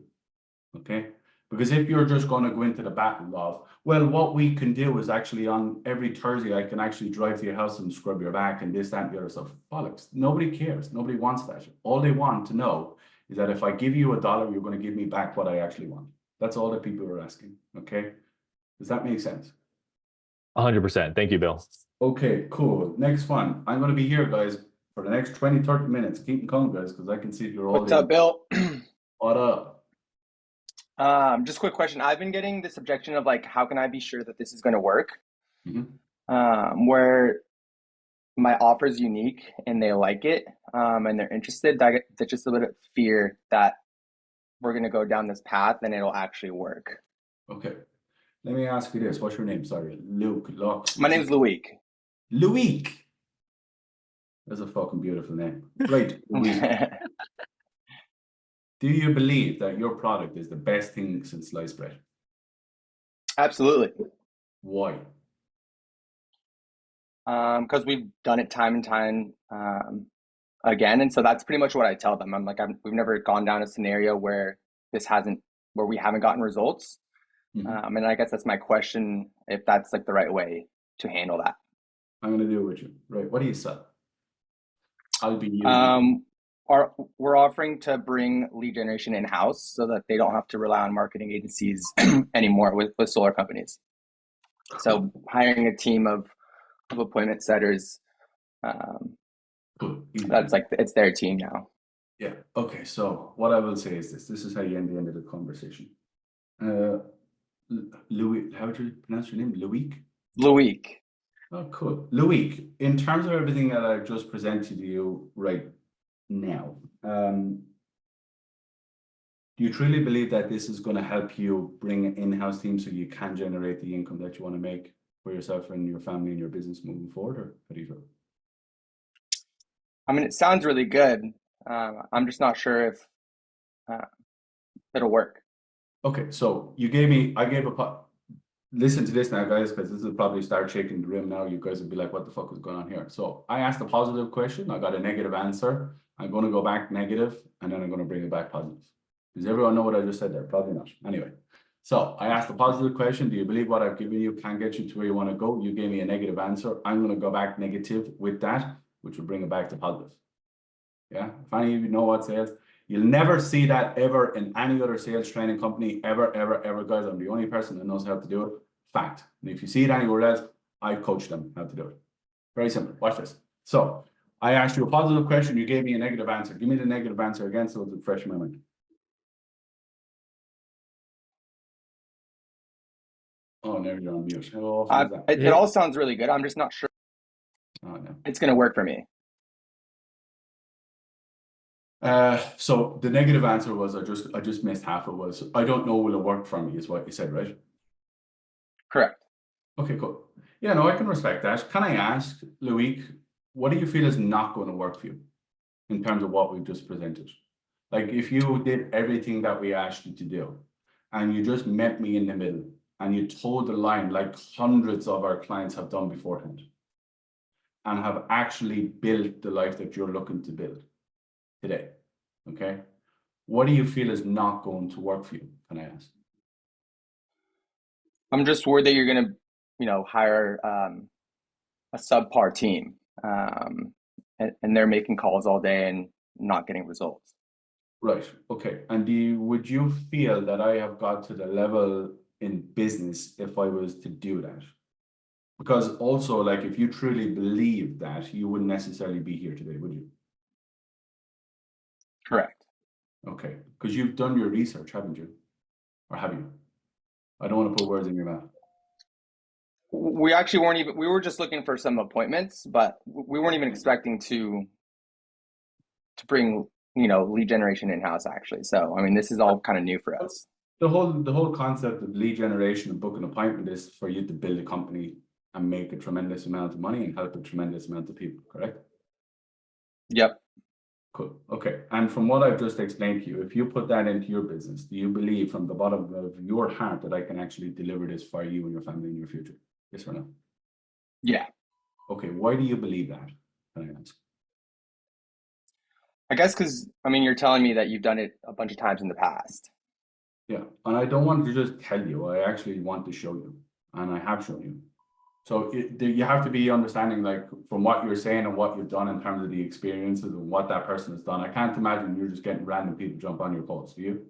Okay? Because if you're just going to go into the battle of, well, what we can do is actually on every Thursday, I can actually drive to your house and scrub your back and this, that, and the other stuff. Bollocks. Nobody cares. Nobody wants that. All they want to know is that if I give you $1, you're going to give me back what I actually want. That's all that people are asking. Okay? Does that make sense? 100%. Thank you, Bill. Okay, cool. Next one. I'm going to be here, guys, for the next 20, 30 minutes. Keep them coming, guys, because I can see if you're all What's up, Bill? What up? Just a quick question. I've been getting this objection of like, how can I be sure that this is going to work? Where my offer is unique and they like it, and they're interested. There's just a bit of fear that we're going to go down this path and it'll actually work. Okay. Let me ask you this. What's your name? Sorry, Luke. My name is Luik. Luik. That's a fucking beautiful name. Right, Luik. Do you believe that your product is the best thing since sliced bread? Absolutely. Why? Because we've done it time and time again, and so that's pretty much what I tell them. I'm like, we've never gone down a scenario where we haven't gotten results. And I guess that's my question, if that's like the right way to handle that. I'm going to do it with you. Right. What do you sell? I'll be you. We're offering to bring lead generation in-house so that they don't have to rely on marketing agencies anymore with solar companies. So hiring a team of appointment setters, that's like, it's their team now. Yeah. Okay. So what I will say is this is how you end the end of the conversation. Louis, how would you pronounce your name? Luik? Luik. Oh, cool. Luik, in terms of everything that I've just presented to you right now, do you truly believe that this is going to help you bring an in-house team so you can generate the income that you want to make for yourself and your family and your business moving forward, or how do you feel? I mean, it sounds really good. I'm just not sure if it'll work. Okay, so listen to this now, guys, because this will probably start shaking the room now. You guys will be like, what the fuck is going on here? So I asked a positive question. I got a negative answer. I'm going to go back negative, and then I'm going to bring it back positive. Does everyone know what I just said there? Probably not. Anyway, So I asked a positive question. Do you believe what I've given you can get you to where you want to go? You gave me a negative answer. I'm going to go back negative with that, which will bring it back to positive. Yeah. If any of you know what sales, you'll never see that ever in any other sales training company, ever, ever, ever, guys. I'm the only person that knows how to do it. Fact. And if you see it anywhere else, I've coached them how to do it. Very simple. Watch this. So I asked you a positive question. You gave me a negative answer. Give me the negative answer again so it's fresh in my mind. Oh, now you're on mute. How often is that? It all sounds really good. I'm just not sure Oh, no. it's going to work for me. So the negative answer was I just missed half. It was I don't know will it work for me is what you said, right? Correct. Okay, cool. Yeah, no, I can respect that. Can I ask, Loic, what do you feel is not going to work for you in terms of what we've just presented? Like if you did everything that we asked you to do and you just met me in the middle and you told the line like hundreds of our clients have done beforehand and have actually built the life that you're looking to build today, okay? What do you feel is not going to work for you, can I ask? I'm just worried that you're going to, you know, hire a subpar team and they're making calls all day and not getting results. Right, okay. And would you feel that I have got to the level in business if I was to do that? Because also, like, if you truly believe that, you wouldn't necessarily be here today, would you? Correct. Okay, because you've done your research, haven't you? Or have you? I don't want to put words in your mouth. We actually weren't even, we were just looking for some appointments, but we weren't even expecting to bring, you know, lead generation in-house actually. So, I mean, this is all kind of new for us. The whole concept of lead generation and book an appointment is for you to build a company and make a tremendous amount of money and help a tremendous amount of people, correct? Yep. Cool. Okay. And from what I've just explained to you, if you put that into your business, do you believe from the bottom of your heart that I can actually deliver this for you and your family in your future? Yes or no? Yeah. Okay. Why do you believe that? Can I ask? I guess because, I mean, you're telling me that you've done it a bunch of times in the past. Yeah. And I don't want to just tell you, I actually want to show you. And I have shown you. So you have to be understanding, like, from what you're saying and what you've done in terms of the experiences and what that person has done. I can't imagine you're just getting random people jump on your calls, do you?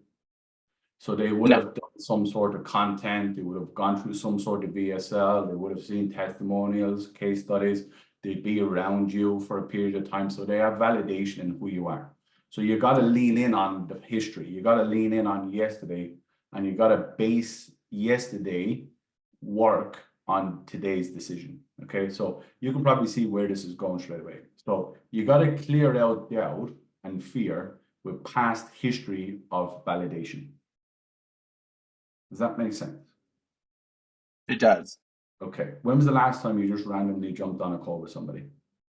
So they would have done some sort of content. They would have gone through some sort of VSL. They would have seen testimonials, case studies. They'd be around you for a period of time. So they have validation in who you are. So you got to lean in on the history. You got to lean in on yesterday, and you got to base yesterday work on today's decision. Okay, so you can probably see where this is going straight away. So you got to clear out doubt and fear with past history of validation. Does that make sense? It does. Okay. When was the last time you just randomly jumped on a call with somebody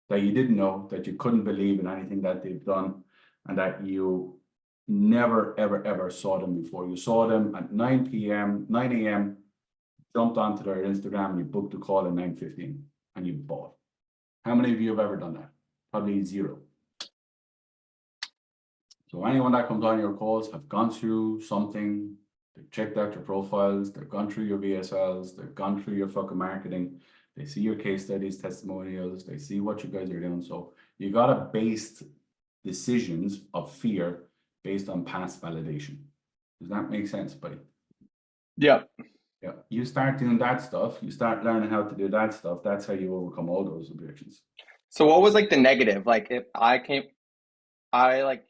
that you didn't know, that you couldn't believe in anything that they've done, and that you never, ever, ever saw them before? You saw them at 9 a.m., jumped onto their Instagram, and you booked a call at 9:15 and you bought. How many of you have ever done that? Probably zero. So anyone that comes on your calls have gone through something. They've checked out your profiles, they've gone through your VSLs, they've gone through your fucking marketing, they see your case studies, testimonials, they see what you guys are doing. So you gotta base decisions of fear based on past validation. Does that make sense, buddy? Yep. Yeah. You start doing that stuff, you start learning how to do that stuff, that's how you overcome all those objections. So what was like the negative? Like if I like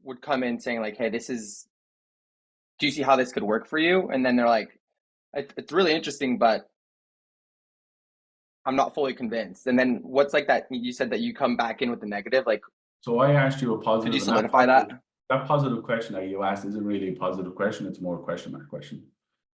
would come in saying like, hey, do you see how this could work for you? And then they're like, it's really interesting, but I'm not fully convinced. And then what's like that? You said that you come back in with the negative, like. So I asked you a positive. Could you solidify that? That positive question that you asked isn't really a positive question. It's more a question mark question.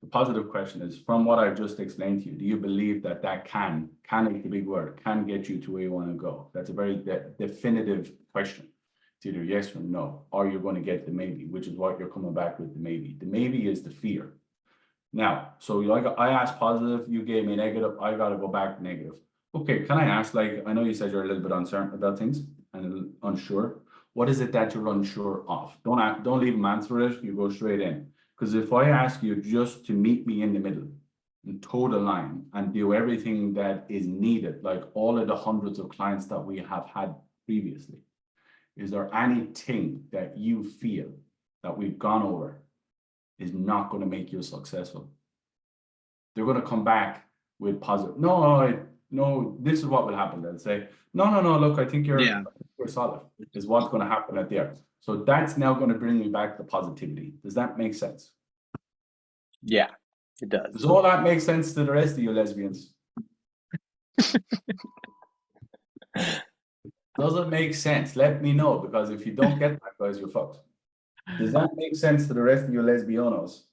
The positive question is, from what I've just explained to you, do you believe that can is the big word, can get you to where you want to go? That's a very definitive question. It's either yes or no, or you're going to get the maybe, which is what you're coming back with, the maybe. The maybe is the fear. Now, so I asked positive, you gave me negative, I got to go back negative. Okay, can I ask, like, I know you said you're a little bit uncertain about things and unsure. What is it that you're unsure of? Don't leave them answer it, you go straight in. Because if I ask you just to meet me in the middle and toe the line and do everything that is needed, like all of the hundreds of clients that we have had previously, is there anything that you feel that we've gone over is not going to make you successful? They're going to come back with positive. No, this is what will happen. They'll say, no, look, I think you're solid, is what's going to happen at there. So that's now going to bring me back to positivity. Does that make sense? Yeah, it does. Does all that make sense to the rest of you lesbians? Does it make sense? Let me know, because if you don't get that, guys, you're fucked. Does that make sense to the rest of you lesbianos?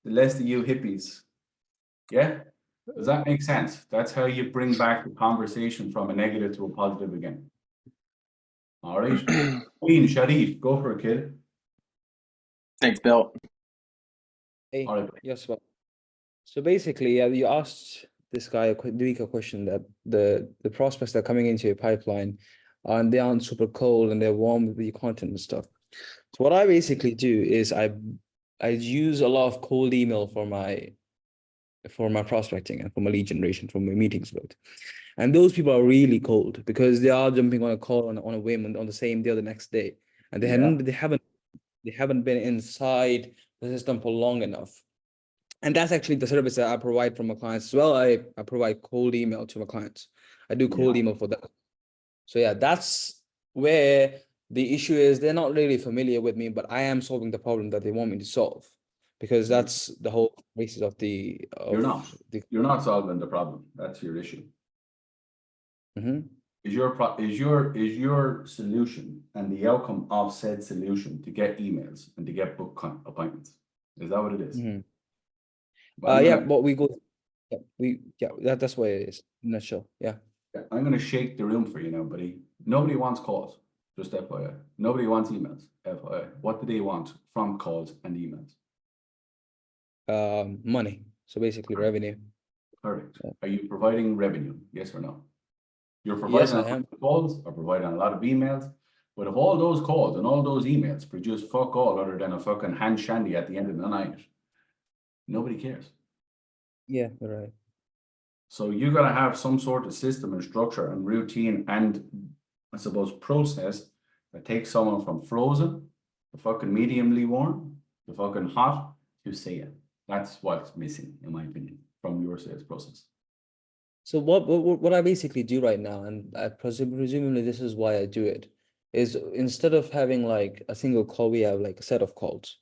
The rest of you hippies? Yeah? Does that make sense? That's how you bring back the conversation from a negative to a positive again. All right. Queen Sharif, go for it, kid. Thanks, Bill. Hey, All right. yes, well, so basically, you asked this guy a question that the prospects that are coming into your pipeline, and they aren't super cold and they're warm with your content and stuff. So what I basically do is I use a lot of cold email for my prospecting and for my lead generation, for my meetings with. And those people are really cold because they are jumping on a call on a whim on the same day or the next day, and they haven't been inside the system for long enough. And that's actually the service that I provide for my clients as well. I provide cold email to my clients. I do cold email for them. So yeah, that's where the issue is. They're not really familiar with me, but I am solving the problem that they want me to solve, because that's the whole basis of the. You're not solving the problem. That's your issue. Mhm. Is your solution and the outcome of said solution to get emails and to get book appointments? Is that what it is? Mhm. Well, Yeah, but we go. Yeah, that's what it is in a nutshell. Yeah. I'm going to shake the room for you now, buddy. Nobody wants calls, just FYI. Nobody wants emails, FYI. What do they want from calls and emails? Money. So basically revenue. Correct. Yeah. Are you providing revenue? Yes or no? You're Yes, providing I a lot am. of calls or providing a lot of emails. But if all those calls and all those emails produce fuck all other than a fucking hand shandy at the end of the night, nobody cares. Yeah, you're right. So you got to have some sort of system and structure and routine and, I suppose, process that takes someone from frozen to fucking mediumly warm to fucking hot to say it. That's what's missing, in my opinion, from your sales process. So what I basically do right now, and I presumably this is why I do it, is instead of having like a single call, we have like a set of calls,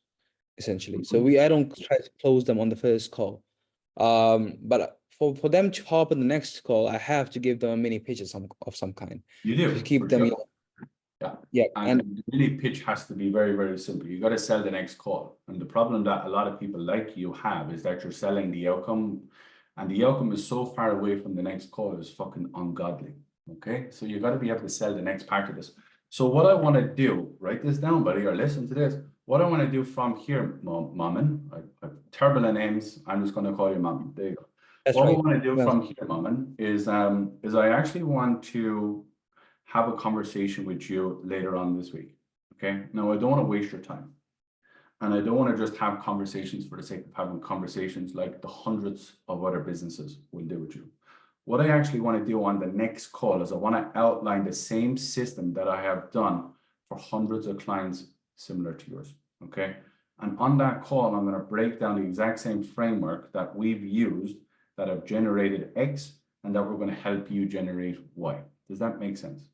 essentially. So I don't try to close them on the first call. But for them to hop on the next call, I have to give them a mini pitch of some kind. You do, to keep for them. sure. Yeah. Yeah, And the mini pitch has to be very, very simple. You got to sell the next call. And the problem that a lot of people like you have is that you're selling the outcome, and the outcome is so far away from the next call is fucking ungodly. Okay. So you got to be able to sell the next part of this. So what I want to do, write this down, buddy, or listen to this. What I want to do from here, Maman, I have terrible names. I'm just going to call you Maman. There you go. that's What right. I want to do Well, from here, Maman, is I actually want to have a conversation with you later on this week. Okay. Now, I don't want to waste your time. And I don't want to just have conversations for the sake of having conversations like the hundreds of other businesses will do with you. What I actually want to do on the next call is I want to outline the same system that I have done for hundreds of clients similar to yours. Okay. And on that call, I'm going to break down the exact same framework that we've used that have generated X and that we're going to help you generate Y. Does that make sense?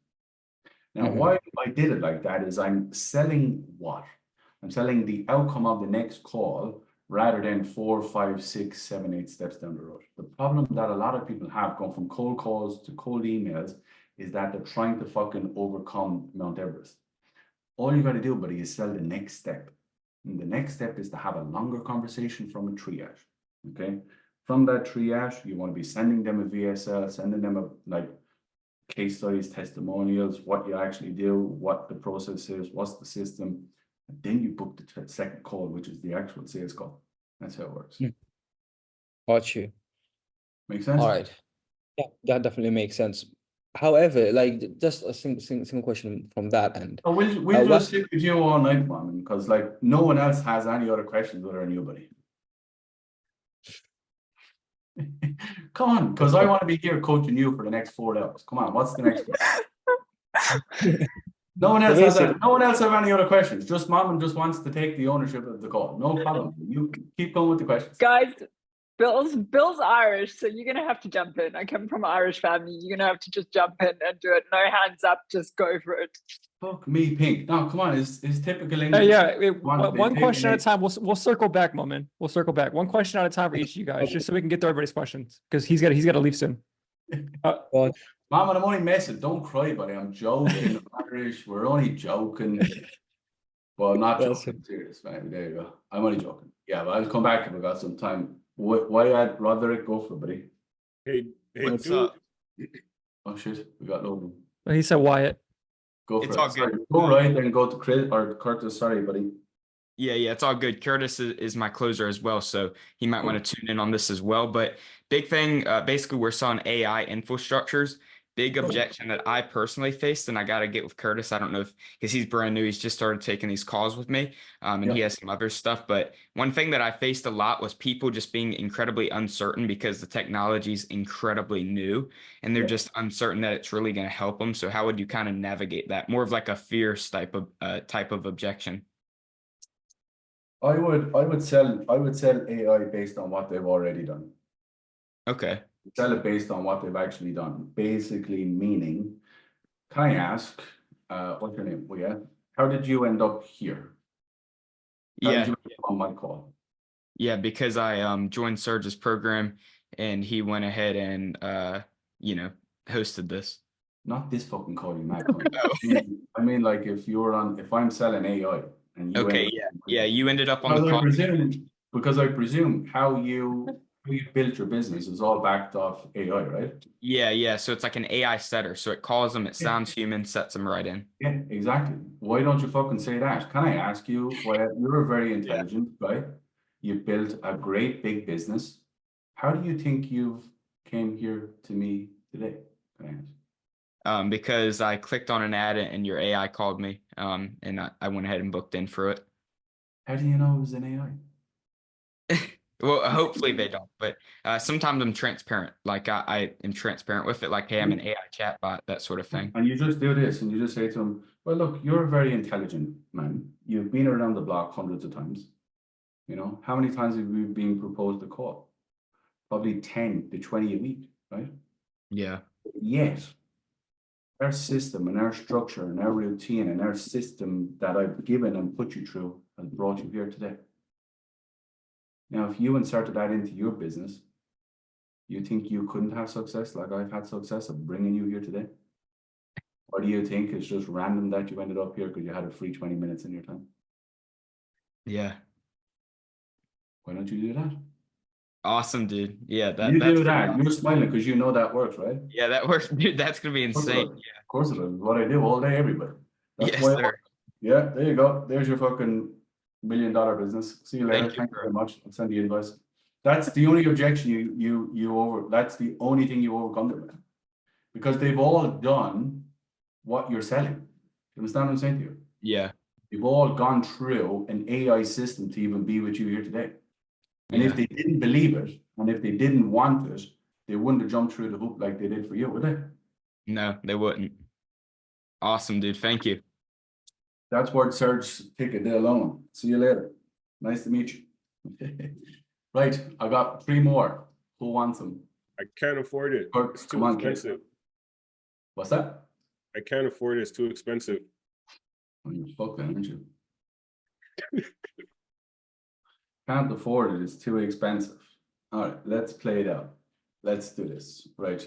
Now, why I did it like that is I'm selling what? I'm selling the outcome of the next call rather than 4, 5, 6, 7, 8 steps down the road. The problem that a lot of people have going from cold calls to cold emails is that they're trying to fucking overcome Mount Everest. All you got to do, buddy, is sell the next step. And the next step is to have a longer conversation from a triage. Okay. From that triage, you want to be sending them a VSL, sending them a case studies, testimonials, what you actually do, what the process is, what's the system. And then you book the second call, which is the actual sales call. That's how it works. got you. Make sense? All right. Yeah, that definitely makes sense. However, like just a single question from that end. Oh, we'll what- just sit with you all night, man, because like no one else has any other questions other than you, buddy. Come on, because I want to be here coaching you for the next 4 hours. Come on, what's the next one? No one else has that. No one else have any other questions. Just Mom just wants to take the ownership of the call. No problem. You keep going with the questions. Guys, Bill's Irish, so you're gonna have to jump in. I come from an Irish family. You're gonna have to just jump in and do it. No hands up, just go for it. Fuck me, Pink. No, come on. It's typical English. One question at a time. We'll circle back, Moment. We'll circle back. One question at a time for each of you guys, just so we can get to everybody's questions, because he's got to leave soon. Mom, I'm only messing. Don't cry, buddy. I'm joking. Irish. We're only joking. Well, not joking. I'm serious, man. There you go. I'm only joking. Yeah, but I'll come back if I got some time. Why add Roderick? Go for it, buddy. Hey, What's dude. up? Oh shit, we got Logan. He said Wyatt. Go for It's it. all good. Sorry. Go right, then go to Chris or Curtis. Sorry, buddy. Yeah, it's all good. Curtis is my closer as well, so he might want to tune in on this as well. But big thing, basically, we're selling AI infrastructures. Big objection that I personally faced, and I got to get with Curtis. I don't know if, because he's brand new, he's just started taking these calls with me, and he has some other stuff. But one thing that I faced a lot was people just being incredibly uncertain because the technology is incredibly new, and they're just uncertain that it's really going to help them. So how would you kind of navigate that? More of like a fierce type of objection. I would sell AI based on what they've already done. Okay. Sell it based on what they've actually done. Basically meaning, can I ask, what's your name? Well, yeah. How did you end up here? How did you end up on my call? Yeah, because I joined Serge's program and he went ahead and hosted this. Not this fucking call, you mad cunt. I mean, like if I'm selling AI and you you ended up on the call. Because I presume how you built your business is all backed off AI, right? Yeah. So it's like an AI setter. So it calls them, it sounds human, sets them right in. Yeah, exactly. Why don't you fucking say that? Can I ask you, why you're a very intelligent guy. You built a great big business. How do you think you've came here to me today? Can I ask? Because I clicked on an ad and your AI called me, and I went ahead and booked in for it. How do you know it was an AI? Well, hopefully they don't, but sometimes I'm transparent. Like I am transparent with it, like, hey, I'm an AI chatbot, that sort of thing. And you just do this and you just say to them, well, look, you're a very intelligent man. You've been around the block hundreds of times. You know, how many times have you been proposed a call? Probably 10 to 20 a week, right? Yeah. Yet, our system and our structure and our routine and our system that I've given and put you through has brought you here today. Now, if you inserted that into your business, you think you couldn't have success like I've had success of bringing you here today? Or do you think it's just random that you ended up here because you had a free 20 minutes in your time? Yeah. Why don't you do that? Awesome, dude. Yeah, that's do that. Awesome. You're smiling because you know that works, right? Yeah, that works, dude. That's gonna be insane. Yeah. Of course it is. What I do all day, everybody. That's yes, sir. Yeah, there you go. There's your fucking $1 million business. See you later. Thank you very much. I'll send you an invoice. That's the only objection that's the only thing you overcome them with. Because they've all done what you're selling. You understand what I'm saying to you? Yeah. They've all gone through an AI system to even be with you here today. And if they didn't believe it, and if they didn't want it, they wouldn't have jumped through the hoop like they did for you, would they? No, they wouldn't. Awesome, dude. Thank you. That's worth Serge ticket day alone. See you later. Nice to meet you. Right, I got 3 more. Who wants them? I can't afford it. It's too expensive. What's that? I can't afford it. It's too expensive. Oh, you're fucked then, aren't you? Can't afford it. It's too expensive. All right, let's play it out. Let's do this. Right.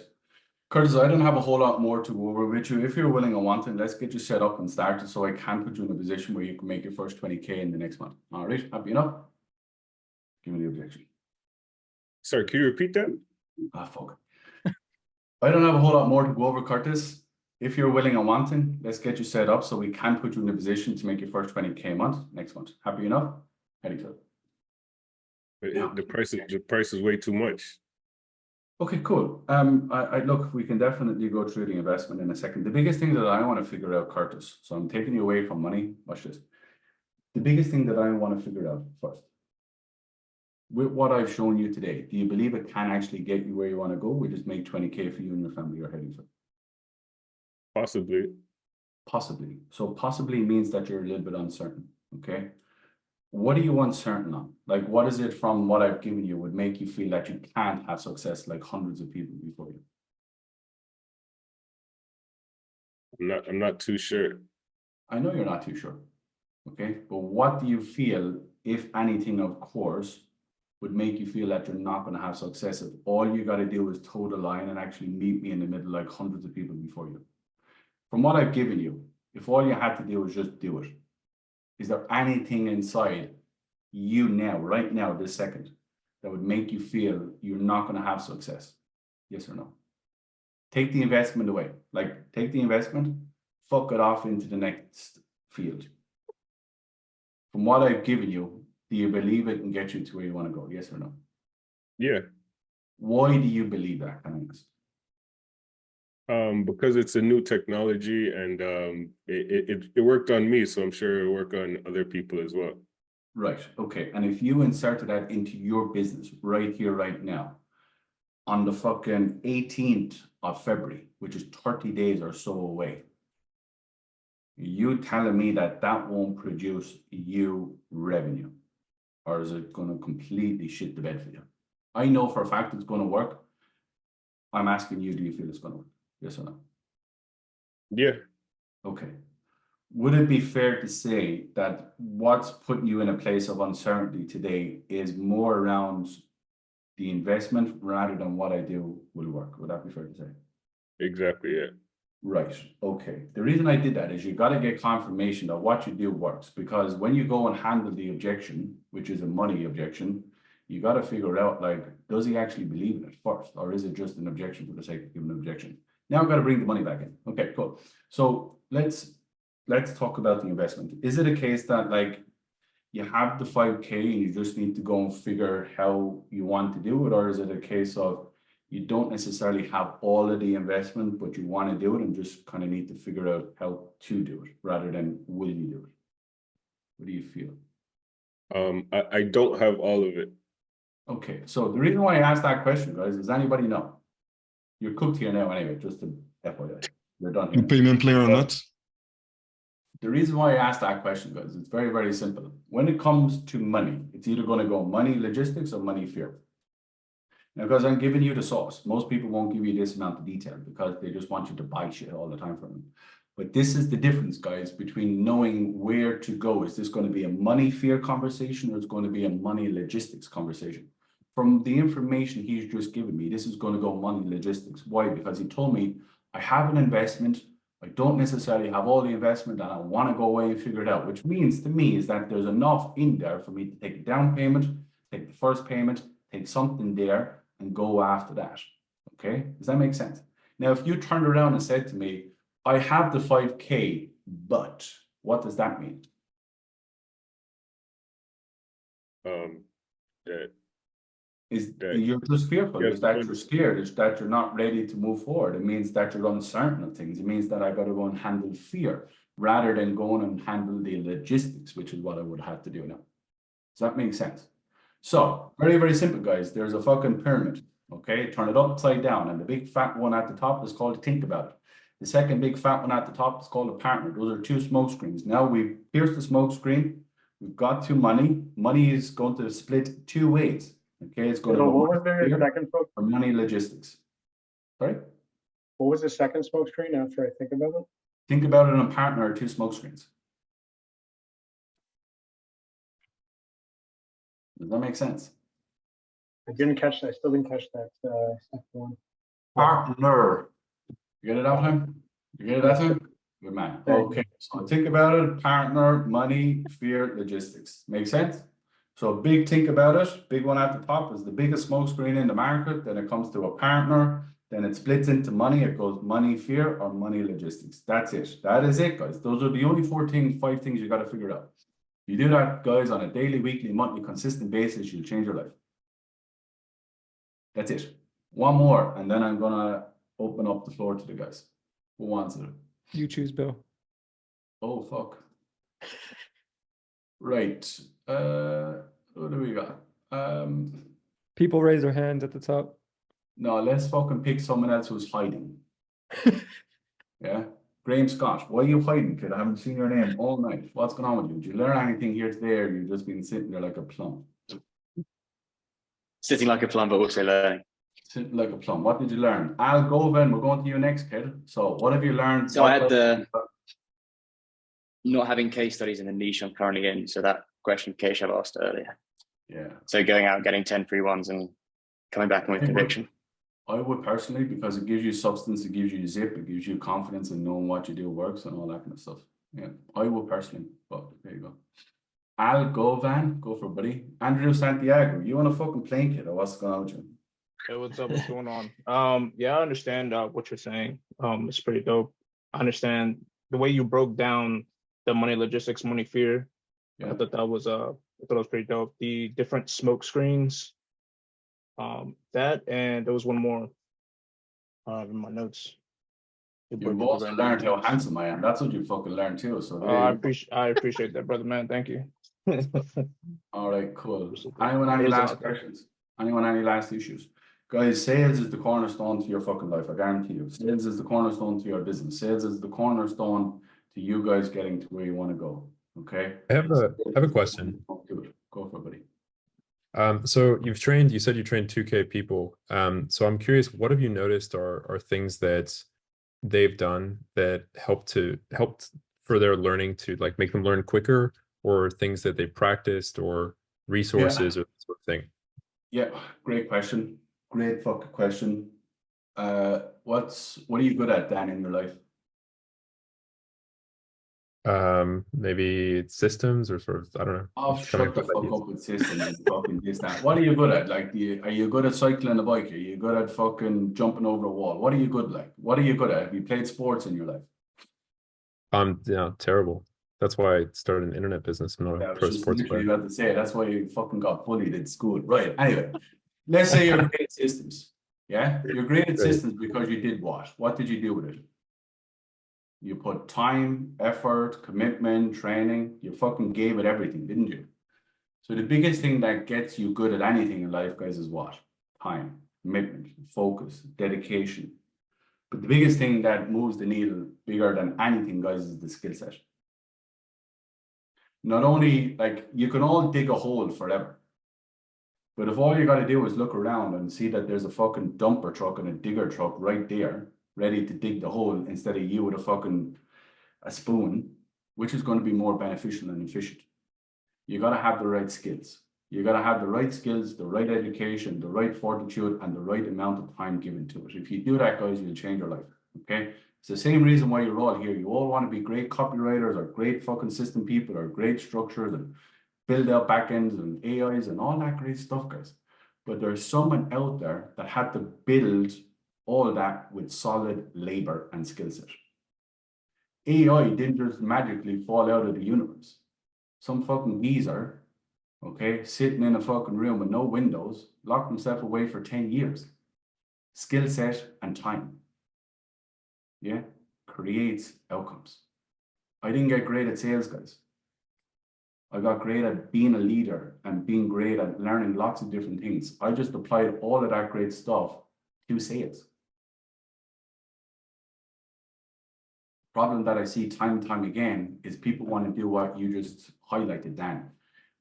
Curtis, I don't have a whole lot more to go over with you. If you're willing and wanting, let's get you set up and started so I can put you in a position where you can make your first 20K in the next month. All right, happy enough? Give me the objection. Sorry, can you repeat that? Ah, fuck. I don't have a whole lot more to go over, Curtis. If you're willing and wanting, let's get you set up so we can put you in a position to make your first 20K month next month. Happy enough? Heading to it. The price is way too much. Okay, cool. I look, we can definitely go through the investment in a second. The biggest thing that I want to figure out, Curtis, so I'm taking you away from money. Watch this. The biggest thing that I want to figure out first, with what I've shown you today, do you believe it can actually get you where you want to go? We just make 20K for you and your family you're heading for. Possibly. Possibly. So possibly means that you're a little bit uncertain. Okay. What are you uncertain on? Like, what is it from what I've given you would make you feel that you can't have success like hundreds of people before you? I'm not too sure. I know you're not too sure. Okay. But what do you feel, if anything, of course, would make you feel that you're not going to have success if all you got to do is toe the line and actually meet me in the middle like hundreds of people before you? From what I've given you, if all you had to do was just do it, is there anything inside you now, right now, this second, that would make you feel you're not going to have success? Yes or no? Take the investment away. Like, take the investment, fuck it off into the next field. From what I've given you, do you believe it can get you to where you want to go? Yes or no? Yeah. Why do you believe that, can I ask? Because it's a new technology and it worked on me, so I'm sure it'll work on other people as well. Right. Okay. And if you inserted that into your business right here, right now, on the fucking 18th of February, which is 30 days or so away, you telling me that that won't produce you revenue? Or is it going to completely shit the bed for you? I know for a fact it's going to work. I'm asking you, do you feel it's going to work? Yes or no? Yeah. Okay. Would it be fair to say that what's putting you in a place of uncertainty today is more around the investment rather than what I do will work? Would that be fair to say? Exactly, yeah. Right. Okay. The reason I did that is you got to get confirmation that what you do works, because when you go and handle the objection, which is a money objection, you got to figure out, like, does he actually believe in it first, or is it just an objection for the sake of giving an objection? Now I've got to bring the money back in. Okay, cool. So let's talk about the investment. Is it a case that, like, you have the 5K and you just need to go and figure how you want to do it, or is it a case of you don't necessarily have all of the investment, but you want to do it and just kind of need to figure out how to do it rather than will you do it? What do you feel? I don't have all of it. Okay, so the reason why I asked that question, guys, does anybody know? You're cooked here now anyway, just to FYI. You're done here. Payment plan or not? The reason why I asked that question, guys, it's very, very simple. When it comes to money, it's either going to go money logistics or money fear. Now, because I'm giving you the sauce, most people won't give you this amount of detail because they just want you to buy shit all the time from them. But this is the difference, guys, between knowing where to go. Is this going to be a money fear conversation or it's going to be a money logistics conversation? From the information he's just given me, this is going to go money logistics. Why? Because he told me, I have an investment. I don't necessarily have all the investment and I want to go away and figure it out, which means to me is that there's enough in there for me to take a down payment, take the first payment, take something there and go after that. Okay, does that make sense? Now, if you turned around and said to me, I have the 5K, but what does that mean? That You're just fearful. Yes, It's that you're scared. It's that you're not ready to move forward. It means that you're uncertain of things. It means that I got to go and handle fear rather than going and handle the logistics, which is what I would have to do now. Does that make sense? So very, very simple, guys. There's a fucking pyramid. Okay, turn it upside down, and the big fat one at the top is called think about it. The second big fat one at the top is called a partner. Those are two smoke screens. Now we've pierced the smoke screen. We've got to money. Money is going to split two ways. Okay, it's going to go what was the second smoke? for money logistics. Sorry? What was the second smoke screen after I think about it? Think about it on a partner or two smoke screens. Does that make sense? I didn't catch that. I still didn't catch that second one. Partner. You get it that time? You get it that time? Good man. Okay, so think about it. Partner, money, fear, logistics. Make sense? So big think about it. Big one at the top is the biggest smoke screen in the market. Then it comes to a partner. Then it splits into money. It goes money, fear, or money, logistics. That's it. That is it, guys. Those are the only 5 things you got to figure out. You do that, guys, on a daily, weekly, monthly, consistent basis, you'll change your life. That's it. One more, and then I'm gonna open up the floor to the guys. Who wants it? You choose, Bill. Oh, fuck. Right. What do we got? People raise their hands at the top. No, let's fucking pick someone else who's hiding. Yeah. Graham Scott, why are you hiding, kid? I haven't seen your name all night. What's going on with you? Did you learn anything here today, or you've just been sitting there like a plum? Sitting like a plum, but also learning. Sitting like a plum. What did you learn? Al Govan, we're going to you next, kid. So what have you learned? So I had the not having case studies in the niche I'm currently in. So that question Keshav asked earlier. Yeah. So going out, getting 10 free ones and coming back with conviction. I would personally, because it gives you substance, it gives you zip, it gives you confidence in knowing what you do works and all that kind of stuff. Yeah, I would personally, but there you go. Al Govan, go for it, buddy. Andrew Santiago, you on a fucking plane, kid, or what's going on with you? Hey, what's up? What's going on? Yeah, I understand what you're saying. It's pretty dope. I understand the way you broke down the money logistics, money fear. Yeah. I thought that was pretty dope. The different smoke screens. That, and there was one more in my notes. You've also learned how handsome I am. That's what you fucking learned too. So I appreciate that, brother, man. Thank you. All right, cool. Anyone any last questions? Anyone any last issues? Guys, sales is the cornerstone to your fucking life, I guarantee you. Sales is the cornerstone to your business. Sales is the cornerstone to you guys getting to where you want to go. Okay? I have a question. Go for it, buddy. So you said you trained 2K people. So I'm curious, what have you noticed are things that they've done that helped for their learning to like make them learn quicker, or things that they practiced, or resources, or that sort of thing? Yeah, great question. Great fucking question. What are you good at, Dan, in your life? Maybe it's systems, or sort of, I don't know. Oh, just coming shut the up with fuck ideas. up with systems and fucking this, that. What are you good at? Like, are you good at cycling a bike? Are you good at fucking jumping over a wall? What are you good like? What are you good at? Have you played sports in your life? Yeah, terrible. That's why I started an internet business. I'm not a pro sports player. You have to say that's why you fucking got bullied in school. Right. Anyway, let's say you're great at systems. Yeah? You're great at systems because you did what? What did you do with it? You put time, effort, commitment, training. You fucking gave it everything, didn't you? So the biggest thing that gets you good at anything in life, guys, is what? Time, commitment, focus, dedication. But the biggest thing that moves the needle bigger than anything, guys, is the skill set. Not only, like, you can all dig a hole forever, but if all you got to do is look around and see that there's a fucking dumper truck and a digger truck right there, ready to dig the hole, instead of you with a spoon, which is going to be more beneficial and efficient. You got to have the right skills. You got to have the right skills, the right education, the right fortitude, and the right amount of time given to it. If you do that, guys, you'll change your life. Okay? It's the same reason why you're all here. You all want to be great copywriters, or great fucking system people, or great structures, and build out backends and AIs and all that great stuff, guys. But there's someone out there that had to build all that with solid labor and skill set. AI didn't just magically fall out of the universe. Some fucking geezer, okay, sitting in a fucking room with no windows, locked himself away for 10 years. Skill set and time. Yeah, creates outcomes. I didn't get great at sales, guys. I got great at being a leader and being great at learning lots of different things. I just applied all of that great stuff to sales. Problem that I see time and time again is people want to do what you just highlighted, Dan,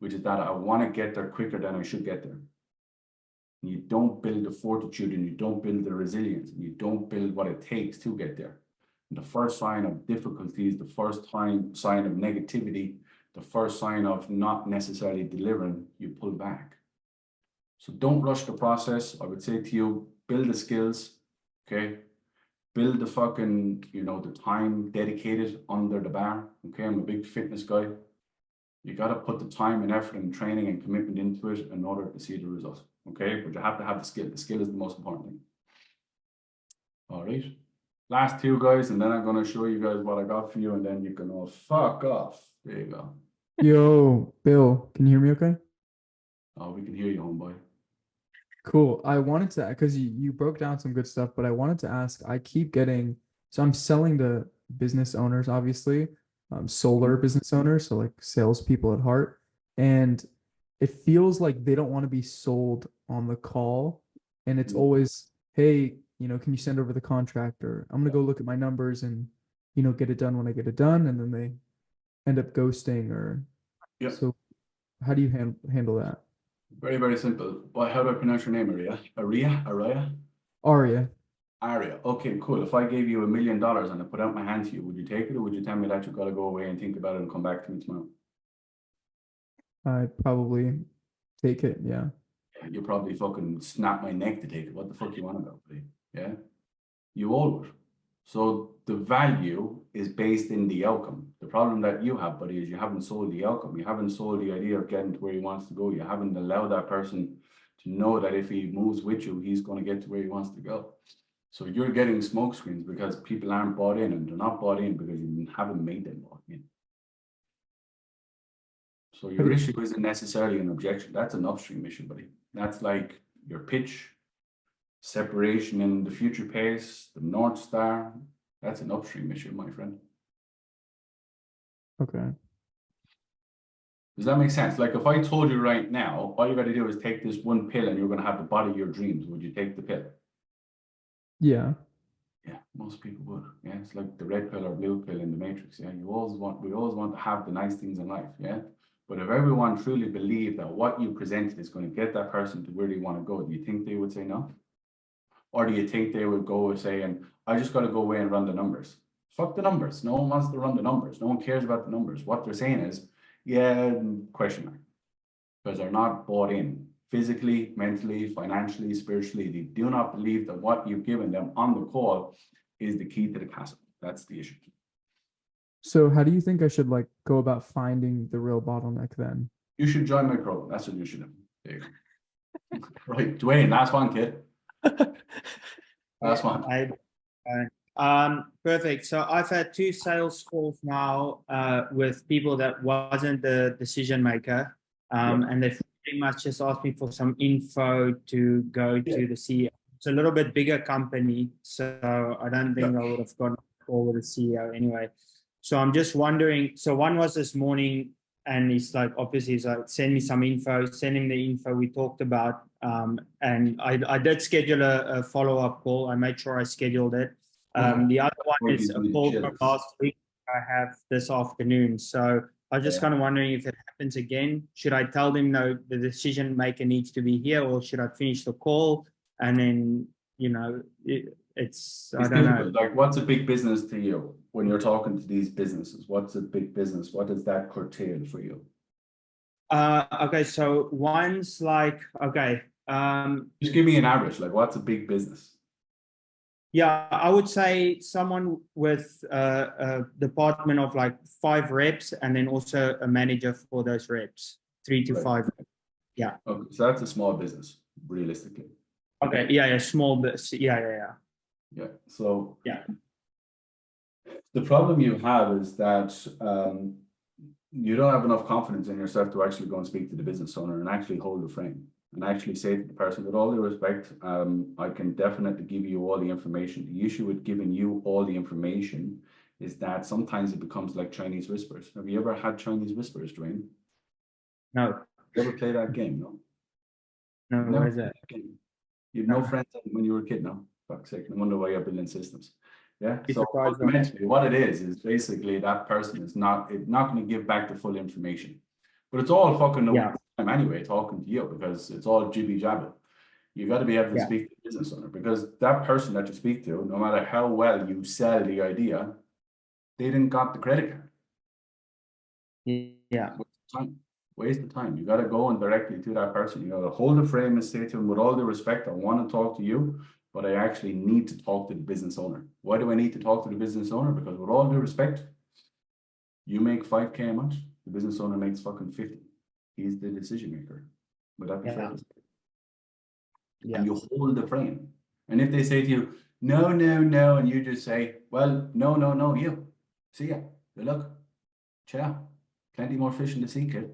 which is that I want to get there quicker than I should get there. And you don't build the fortitude, and you don't build the resilience, and you don't build what it takes to get there. And the first sign of difficulties, the first sign of negativity, the first sign of not necessarily delivering, you pull back. So don't rush the process. I would say to you, build the skills, okay? Build the fucking, the time dedicated under the bar. Okay, I'm a big fitness guy. You got to put the time and effort and training and commitment into it in order to see the result. Okay, but you have to have the skill. The skill is the most important thing. All right. Last two, guys, and then I'm going to show you guys what I got for you, and then you can all fuck off. There you go. Yo, Bill, can you hear me okay? Oh, we can hear you, homeboy. Cool. I wanted to, because you broke down some good stuff, but I wanted to ask, I keep getting, so I'm selling to business owners, obviously, solar business owners, so like salespeople at heart. And it feels like they don't want to be sold on the call. And it's always, hey, can you send over the contract, or I'm gonna go look at my numbers and, get it done when I get it done. And then they end up ghosting or, Yeah. so how do you handle that? Very, very simple. Well, how do I pronounce your name, Aria? Aria? Aria. Aria. Okay, cool. If I gave you $1 million and I put out my hand to you, would you take it, or would you tell me that you've got to go away and think about it and come back to me tomorrow? I'd probably take it, yeah. You probably fucking snap my neck to take it. What the fuck you want about, buddy? Yeah? You all would. So the value is based in the outcome. The problem that you have, buddy, is you haven't sold the outcome. You haven't sold the idea of getting to where he wants to go. You haven't allowed that person to know that if he moves with you, he's going to get to where he wants to go. So you're getting smoke screens because people aren't bought in, and they're not bought in because you haven't made them bought in. So your issue isn't necessarily an objection. That's an upstream issue, buddy. That's like your pitch, separation in the future pace, the North Star. That's an upstream issue, my friend. Okay. Does that make sense? Like if I told you right now, all you got to do is take this one pill and you're going to have the body of your dreams, would you take the pill? Yeah. Yeah, most people would. Yeah, it's like the red pill or blue pill in the Matrix. Yeah, we always want to have the nice things in life. Yeah, but if everyone truly believed that what you presented is going to get that person to where they want to go, do you think they would say no? Or do you think they would go saying, I just got to go away and run the numbers? Fuck the numbers. No one wants to run the numbers. No one cares about the numbers. What they're saying is, yeah, question mark. Because they're not bought in physically, mentally, financially, spiritually. They do not believe that what you've given them on the call is the key to the castle. That's the issue. So how do you think I should go about finding the real bottleneck then? You should join my program. That's what you should do. There you go. Right, Dwayne, last one, kid. Last one. Perfect. So I've had 2 sales calls now with people that wasn't the decision maker, and they've pretty much just asked me for some info to go to the CEO. It's a little bit bigger company, so I don't think I would have gone call with the CEO anyway. So I'm just wondering. So one was this morning, and he's like, obviously, he's like, send me some info. Send him the info we talked about, and I did schedule a follow-up call. I made sure I scheduled it. The other one is a call from last week I have this afternoon. So I was just kind of wondering if it happens again, should I tell them no, the decision maker needs to be here, or should I finish the call and then, it's I don't know. Like, what's a big business to you when you're talking to these businesses? What's a big business? What does that curtail for you? Okay, so one's like, okay. Just give me an average. Like, what's a big business? Yeah, I would say someone with a department of like 5 reps, and then also a manager for those reps, 3 to 5. Yeah. Okay, so that's a small business, realistically. Okay. Yeah. Small business. Yeah. So the problem you have is that you don't have enough confidence in yourself to actually go and speak to the business owner and actually hold the frame and actually say to the person, with all due respect, I can definitely give you all the information. The issue with giving you all the information is that sometimes it becomes like Chinese whispers. Have you ever had Chinese whispers, Dwayne? No. You ever play that game? No. No, what is that? You had no friends when you were a kid, no? Fuck's sake, no wonder why you're building systems. Yeah. Be So surprised, fundamentally, what it is basically that person is not going to give back the full information. But it's all fucking no time anyway talking to you, because it's all jibby jabber. You got to be able to speak to the business owner, because that person that you speak to, no matter how well you sell the idea, they didn't got the credit card. Yeah. Waste of time. You got to go and directly to that person. You got to hold the frame and say to them, with all due respect, I want to talk to you, but I actually need to talk to the business owner. Why do I need to talk to the business owner? Because with all due respect, you make 5K a month, the business owner makes fucking 50. He's the decision maker. Would that be fair? And you hold the frame. And if they say to you, no, and you just say, well, no, you. See ya. Good luck. Ciao. Plenty more fish in the sea, kid.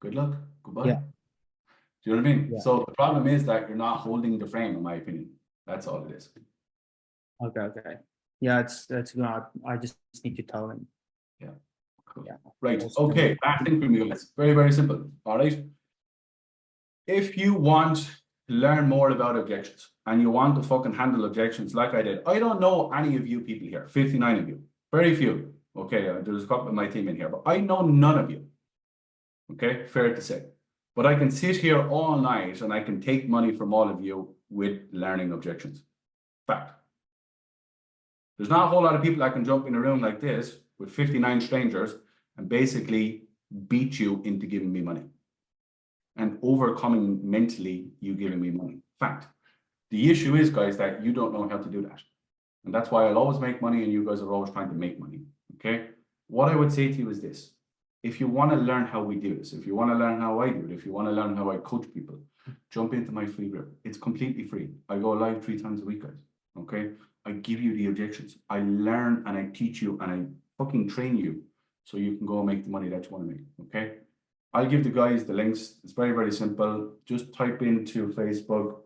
Good luck. Goodbye. Do you know what I mean? Yeah. So the problem is that you're not holding the frame, in my opinion. That's all it is. Okay. Yeah, that's not. I just need to tell him. Yeah. Cool. Yeah. Right. Also- Okay. Last thing for me, guys. Very, very simple. All right. If you want to learn more about objections and you want to fucking handle objections like I did, I don't know any of you people here, 59 of you, very few. Okay. There's a couple of my team in here, but I know none of you. Okay. Fair to say. But I can sit here all night and I can take money from all of you with learning objections. Fact. There's not a whole lot of people that can jump in a room like this with 59 strangers and basically beat you into giving me money and overcoming mentally you giving me money. Fact. The issue is, guys, that you don't know how to do that. And that's why I'll always make money and you guys are always trying to make money. Okay. What I would say to you is this. If you want to learn how we do this, if you want to learn how I do it, if you want to learn how I coach people, jump into my free group. It's completely free. I go live 3 times a week, guys. Okay. I give you the objections. I learn and I teach you and I fucking train you so you can go and make the money that you want to make. Okay. I'll give the guys the links. It's very, very simple. Just type into Facebook,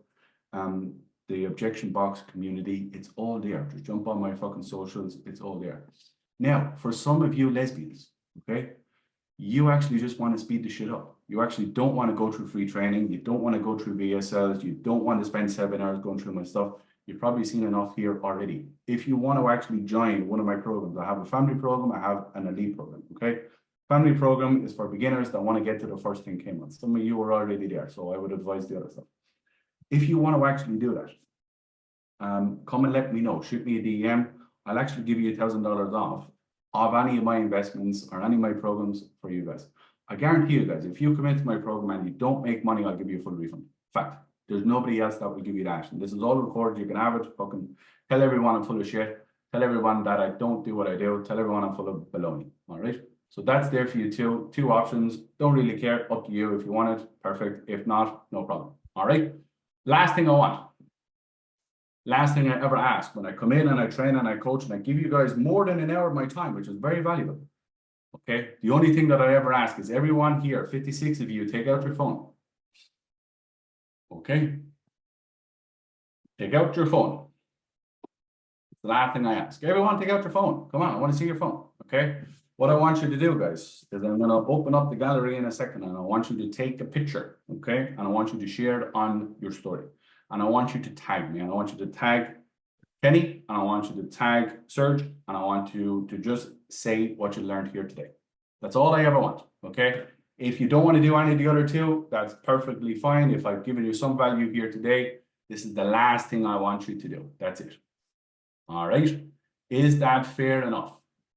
the objection box community. It's all there. Just jump on my fucking socials. It's all there. Now, for some of you lesbians, okay, you actually just want to speed the shit up. You actually don't want to go through free training. You don't want to go through VSLs. You don't want to spend 7 hours going through my stuff. You've probably seen enough here already. If you want to actually join one of my programs, I have a family program, I have an elite program, okay? Family program is for beginners that want to get to the first 10K months. Some of you are already there, so I would advise the other stuff. If you want to actually do that, come and let me know. Shoot me a DM. I'll actually give you $1,000 off of any of my investments or any of my programs for you guys. I guarantee you guys, if you come into my program and you don't make money, I'll give you a full refund. Fact. There's nobody else that will give you that. And this is all recorded. You can have it. Fucking tell everyone I'm full of shit. Tell everyone that I don't do what I do. Tell everyone I'm full of baloney. All right. So that's there for you too. 2 options. Don't really care. Up to you. If you want it, perfect. If not, no problem. All right. Last thing I want. Last thing I ever ask when I come in and I train and I coach and I give you guys more than an hour of my time, which is very valuable. Okay. The only thing that I ever ask is everyone here, 56 of you, take out your phone. Okay. Take out your phone. It's the last thing I ask. Everyone take out your phone. Come on, I want to see your phone. Okay. What I want you to do, guys, is I'm going to open up the gallery in a second and I want you to take a picture. Okay. And I want you to share it on your story. And I want you to tag me. And I want you to tag Kenny. And I want you to tag Serge. And I want you to just say what you learned here today. That's all I ever want. Okay. If you don't want to do any of the other 2, that's perfectly fine. If I've given you some value here today, this is the last thing I want you to do. That's it. All right. Is that fair enough?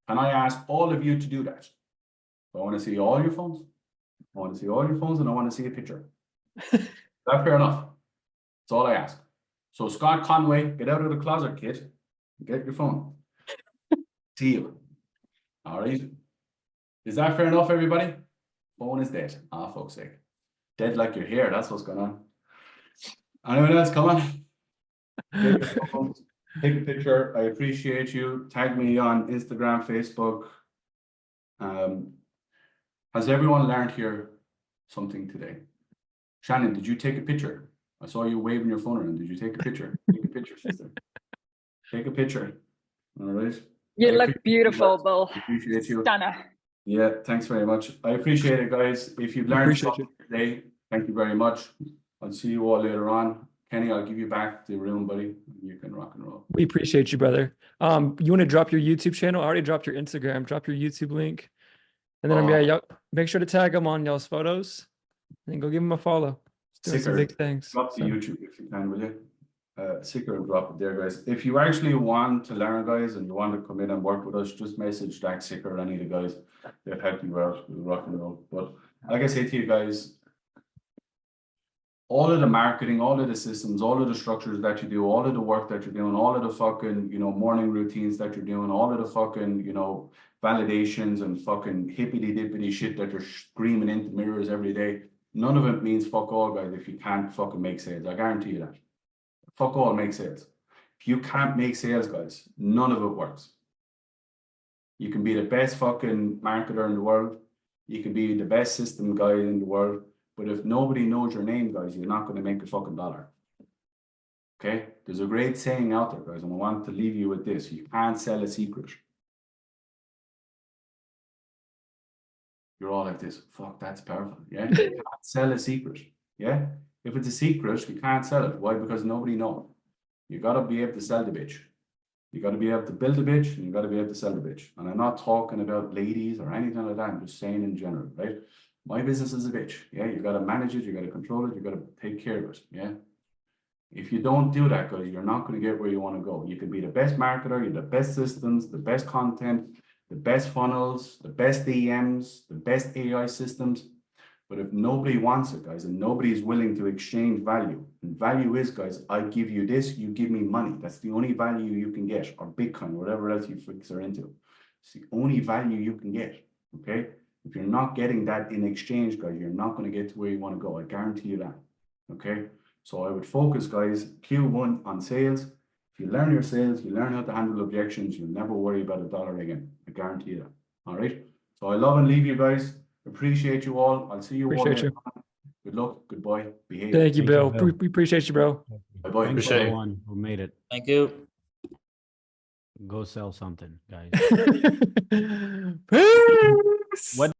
Can I ask all of you to do that? I want to see all your phones. I want to see all your phones and I want to see a picture. Is that fair enough? That's all I ask. So Scott Conway, get out of the closet, kid. Get your phone. See you. All right. Is that fair enough, everybody? Phone is dead. Ah, fuck's sake. Dead like your hair. That's what's going on. Anyone else? Come on. Take a picture. I appreciate you. Tag me on Instagram, Facebook. Has everyone learned here something today? Shannon, did you take a picture? I saw you waving your phone around. Did you take a picture? Take a picture, sister. Take a picture. All right. You look beautiful, Bill. I appreciate you. Stunner. Yeah, thanks very much. I appreciate it, guys. If you've learned something today, thank you very much. I'll see you all later on. Kenny, I'll give you back the room, buddy. You can rock and roll. We appreciate you, brother. You want to drop your YouTube channel? I already dropped your Instagram. Drop your YouTube link. And then y'all make sure to tag them on y'all's photos. And then go give them a follow. Doing some big things. Drop the YouTube if you can, will you? Sicker will drop it there, guys. If you actually want to learn, guys, and you want to come in and work with us, just message Jack Sicker or any of the guys. They'll help you out with rock and roll. But like I say to you guys, all of the marketing, all of the systems, all of the structures that you do, all of the work that you're doing, all of the fucking, morning routines that you're doing, all of the fucking, validations and fucking hippity dippity shit that you're screaming into mirrors every day, none of it means fuck all, guys, if you can't fucking make sales. I guarantee you that. Fuck all, make sales. If you can't make sales, guys, none of it works. You can be the best fucking marketer in the world. You can be the best system guy in the world. But if nobody knows your name, guys, you're not going to make a fucking dollar. Okay? There's a great saying out there, guys, and I want to leave you with this. You can't sell a secret. You're all like this. Fuck, that's powerful. Yeah? You can't sell a secret. Yeah? If it's a secret, you can't sell it. Why? Because nobody knows. You got to be able to sell the bitch. You got to be able to build a bitch, and you got to be able to sell the bitch. And I'm not talking about ladies or anything like that. I'm just saying in general, right? My business is a bitch. Yeah, you got to manage it. You got to control it. You got to take care of it. Yeah. If you don't do that, guys, you're not going to get where you want to go. You can be the best marketer, you're the best systems, the best content, the best funnels, the best DMs, the best AI systems. But if nobody wants it, guys, and nobody is willing to exchange value, and value is, guys, I give you this, you give me money. That's the only value you can get, or Bitcoin, whatever else you freaks are into. It's the only value you can get, okay? If you're not getting that in exchange, guys, you're not going to get to where you want to go. I guarantee you that, okay? So I would focus, guys, Q1 on sales. If you learn your sales, you learn how to handle objections, you'll never worry about a dollar again. I guarantee you that, all right? So I love and leave you guys. Appreciate you all. I'll see you all Appreciate later you. on. Good luck. Goodbye. Behave. Thank you, Thank you, Bill. Bill. We appreciate you, bro. Bye-bye. Thanks Appreciate you. everyone who made it. Thank you. Go sell something, guys. Peace. What